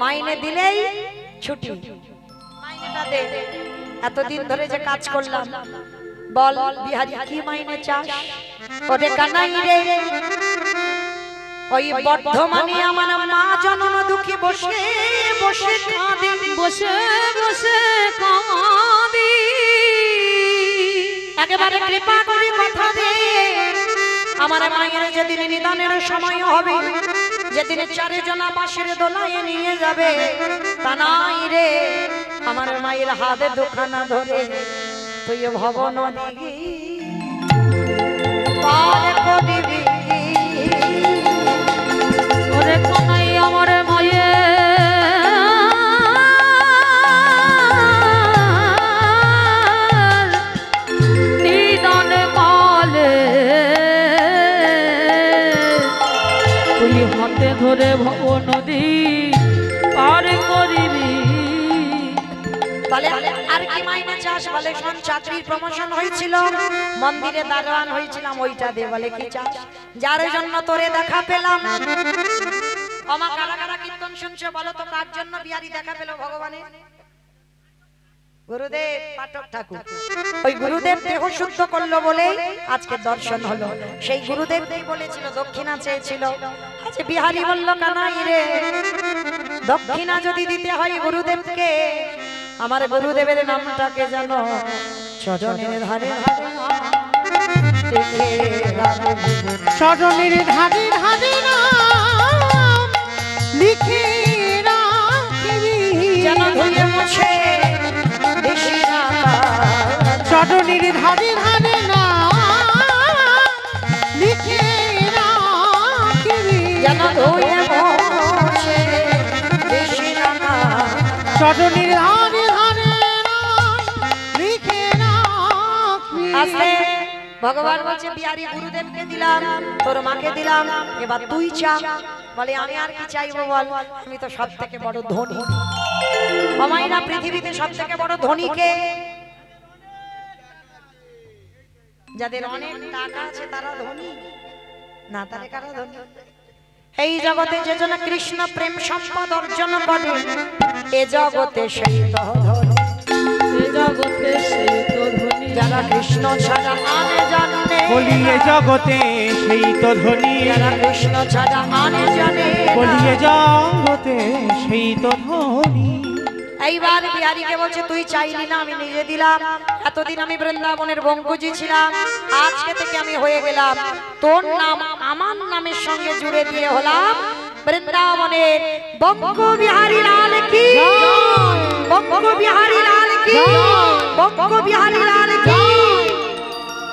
মাইনে দিলেই ছুটি, মাইনেটা দে। এতদিন ধরে যে কাজ করলাম, বল বিহারী কি মাইনে চাস? ওরে কানাই রে, ওই বর্ধমানে আমার মা জনম দুঃখী বসে বসে কাঁদে, বসে বসে কাঁদি। একেবারে কৃপা করে কথা দে, আমার মায়ের যেদিন নিদানের সময় হবে, যেদিন 4 জনা বাঁশের দোলায় নিয়ে যাবে, তা নাই রে আমার মায়ের হাতে দুখানা ধরে তুই ভবন দিবি পার করিবি। ওরে কানাই আমার মায়ে নিদান কালে তুই হাতে ধরে ভব নদী পার করিবি। বলে আর কি মাইনে চাস? বলে শোন, চাকরির প্রমোশন হয়েছিল, মন্দিরে দারোয়ান হয়েছিলাম, ওইটা দে। বলে কি চাস? যার জন্য তোরে দেখা পেলাম। আমা কারা কারা কীর্তন শুনছো বলো তো, কার জন্য বিহারী দেখা পেল ভগবানের? গুরুদেব পাঠক ঠাকুর। ওই গুরুদেব দেহ শুদ্ধ করলো বলে আজকে দর্শন হলো। সেই গুরুদেবকেই বলেছিল, দক্ষিণা চেয়েছিল। আজ বিহারী বলল কানাই রে, দক্ষিণা যদি দিতে হয় গুরুদেবকে, আমার গুরুদেবের নামটাকে জানো চরণের ধারে চরণের ধারে ধারে নাম লিখে রাখিবি, যেন ধুয়ে মুছে দিশি না। চরণের ধারে ধারে নাম লিখে রাখিবি, যেন ধুয়ে মুছে দিশি না। চরণের ধারে ধারে নাম লিখে রাখিবি। আসলে ভগবান বলছে বিহারী গুরুদেবকে দিলাম, তোর মাকে দিলাম, এবার তুই চা। বলে আমি আর কি চাইবো বল, আমি তো সব থেকে বড় ধনী। মামাইরা পৃথিবীতে সব থেকে বড় ধনীকে, যাদের অনেক টাকা আছে তারা ধনী না, তাহলে কারা ধনী? এই জগতে যে জন কৃষ্ণ প্রেম সম্পদ অর্জন করে এ জগতে সেই তো ধনী। এ জগতে সেই তো ধনী, যারা কৃষ্ণ ছাড়া আনে জানে, বলি এ জগতে সেই তো ধনী, যারা কৃষ্ণ ছাড়া আনে জানে বলি এ জগতে সেই তো ধনী। এইবার বিহারীকে বলছে তুই চাইলি না, আমি নিজে দিলাম। এতদিন আমি বৃন্দাবনের বঙ্কুজি ছিলাম, আজকে থেকে আমি হয়ে গেলাম তোর নাম আমার নামের সঙ্গে জুড়ে দিয়ে হলাম বৃন্দাবনের বঙ্কু বিহারী লাল কি, বঙ্কু বিহারী লাল কি, বঙ্কু বিহারী লাল কি।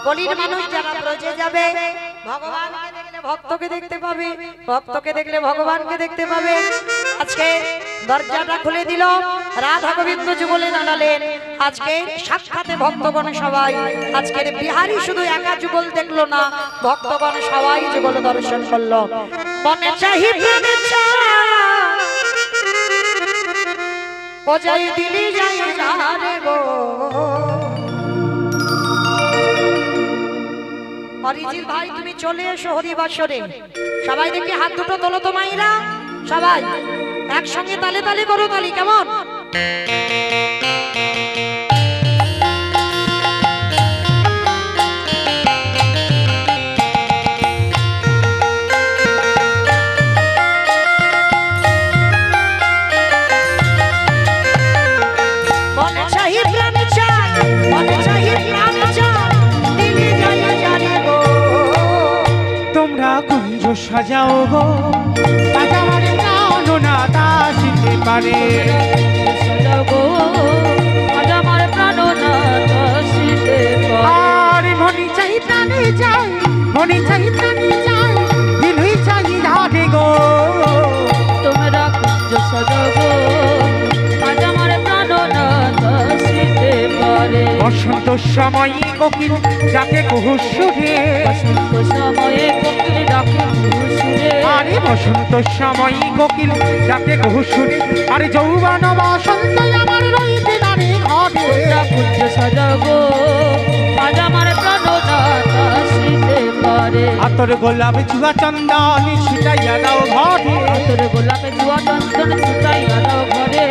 কলির মানুষ যারা ব্রজে যাবে ভগবানকে দেখলে ভক্তকে দেখতে পাবে, ভক্তকে দেখলে ভগবানকে দেখতে পাবে। আজকে দরজাটা খুলে দিল, রাধা গোবিন্দ যুগলে দাঁড়ালেন। আজকে সাক্ষাতে ভক্তগণ সবাই, আজকের বিহারী শুধু একা যুগল দেখলো না, ভক্তগণ সবাই যুগল দর্শন করলো। মনে চাহি প্রাণে ও যাই দিলি যাই যারে গো। অরিজিৎ ভাই তুমি চলে এসো হরিবাসরে। সবাই দেখি হাত দুটো তোলো তো মাইরা, সবাই একসঙ্গে তালে তালে করো তালি, কেমন? মনে চাহি প্রাণ চাই, মনে চাহি প্রাণ চাই, দিলি যাই যারে গো। তোমরা কুঞ্জ সাজাও গো, আজ আমার প্রাণনাথ আসিতে পারে। সাজাও গো, আজ আমার প্রাণনাথ আসিতে পারে। আর মনে চাই প্রাণে চাই, মনে চাই প্রাণে চাই, দিলই চাই রাধে গো। তোমরা কুঞ্জ সাজাও গো, আজ আমার প্রাণনাথ আসিতে পারে। বসন্ত সময় কোকিল যাকে কুহু সুরে, বসন্ত সময়ে কোকিল ডাকে সুরে। আরে বসন্ত সময় কোকিল যাকে কুহু সুরে, আরে যৌবন বসন্ত আমার রইতে নারে ঘরে। তোমরা কুঞ্জ সাজাও গো, আজ আমার প্রাণনাথ আসিতে পারে। আতর গোলাপ চুয়া চন্দন ছিটাইয়া দাও ঘরে, তোর গোলাপে জুয়া চন্দন ছুটাইয়া দাও ঘরে।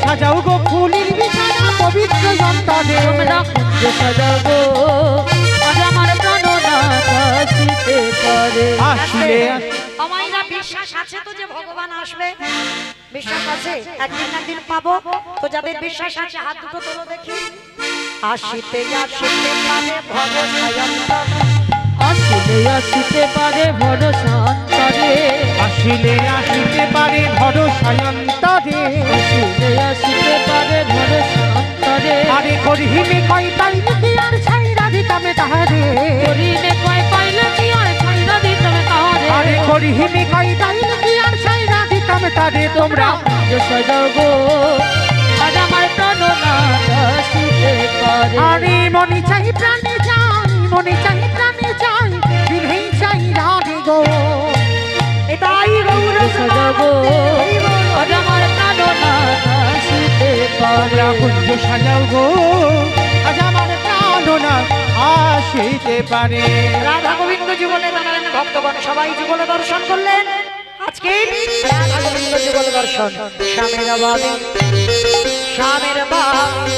সাজাও গো ফুলের বিছানা পবিত্র যন্তরে। তোমরা কুঞ্জ সাজাও গো, আজ আমার প্রাণনাথ আসিতে পারে। আসলে আমাইরা বিশ্বাস আছে তো যে ভগবান আসবে? বিশ্বাস আছে একদিন না একদিন পাবো তো? যাদের বিশ্বাস আছে হাত দুটো তোলো দেখি। আসিতে আসিতে পারে ভগবান, আসিলে আসিতে পারে ভরসা অন্তরে। আসিলে আসিতে পারে ভরসা অন্তরে। আসিলে আসিতে পারে ভরসা অন্তরে। আরে করিহিমে কই পাইলে কি আর ছাইরা দিতামে তাহারে। করিলে কয় পাইলে কি আর ছাইরা দিতামে তাহারে। আরে করিহিমে কই পাইলে কি আর ছাইরা দিতামে তারে। তোমরা কুঞ্জ সাজাও গো, আজ আমার প্রাণনাথ আসিতে পারে। আরে মনে চাই প্রাণে চাই, মনে চাই প্রাণে চাই, দিলেই চাই রাধে গো। এটাই গৌর সাজাও গো, আজ আমার প্রাণনাথ আসিতে পারে। তোমরা কুঞ্জ সাজাও গো, আজ আমার প্রাণনাথ আসিতে পারে। রাধা গোবিন্দ যুগলে দাঁড়ালেন, ভক্তগণ সবাই যুগল দর্শন করলেন। আজকে রাধা গোবিন্দ যুগল দর্শন। স্বামীর বামে, স্বামীর বামে,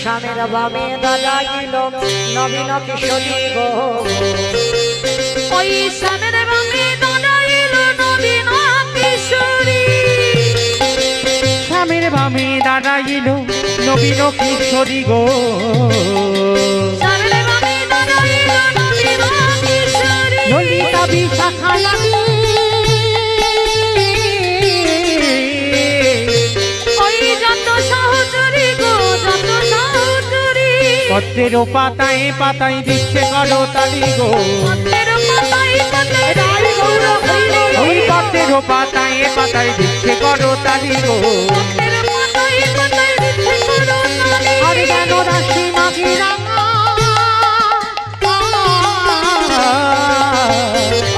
স্বামীর বামে দাঁড়াইল নবীন কিশোরী গো। ওই স্বামীর বামে দাঁড়াইল নবীন কিশোরী। স্বামীর বামে দাঁড়াইল নবীন কিশোরী গো। স্বামীর বামে দাঁড়াইল নবীন কিশোরী। ললিতা বিশাখা লাগি, ওই যত সহচরী গো, যত সহচরী। পত্রের পাতায় পাতায় দিচ্ছে করো তালি গো। পত্রের পাতায় পাতায় গৌর হইল। ওই পত্রের পাতায় পাতায় দিচ্ছে করো তালি গো। পত্রের পাতায় পাতায় দিচ্ছে করো তালি। আরে কেন রাশি মাগি রাঙা,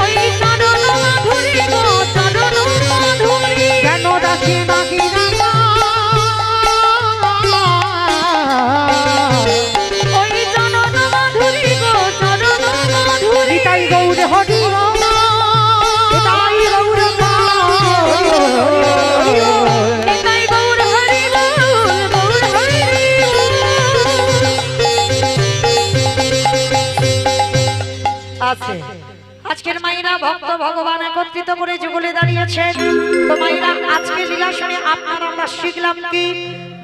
ওই চরণ মাধুরী গো, চরণ মাধুরী। কেন রাশি মাগি রাঙা, আছে। আজকের মায়েরা ভক্ত ভগবান একত্রিত করে যুগলে দাঁড়িয়েছেন। তো মায়েরা আজকে লীলা শুনে আমরা শিখলাম কি?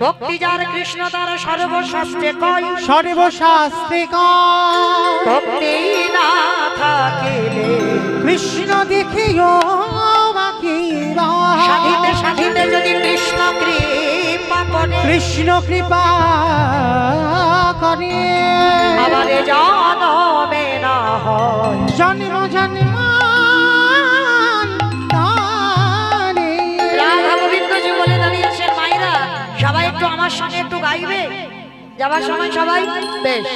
ভক্তি যার কৃষ্ণ তার সর্বশাস্ত্রে কয়, সর্বশাস্ত্রে কয়, ভক্তি না থাকিলে কৃষ্ণ দেখিও বাকি রয়। সাধিতে সাধিতে যদি কৃষ্ণ কৃপা করে, কৃষ্ণ কৃপা করে, আবার জনমে না হয় জন্ম জন্মান্তরে। রাধা গোবিন্দ যুগলে দাঁড়িয়েছেন মায়েরা, সবাই একটু আমার সঙ্গে একটু গাইবে যাবার সময় সবাই। বেশ,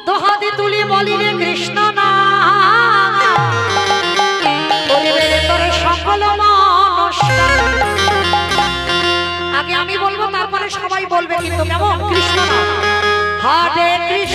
তো হাতে তুলি বলি রে কৃষ্ণ নাম, করিবে রে তোর সকল মনস্কার। আগে আমি বলবো, তারপরে সবাই বলবে, কিন্তু কেমন? কৃষ্ণ নাম। হরে কৃষ্ণ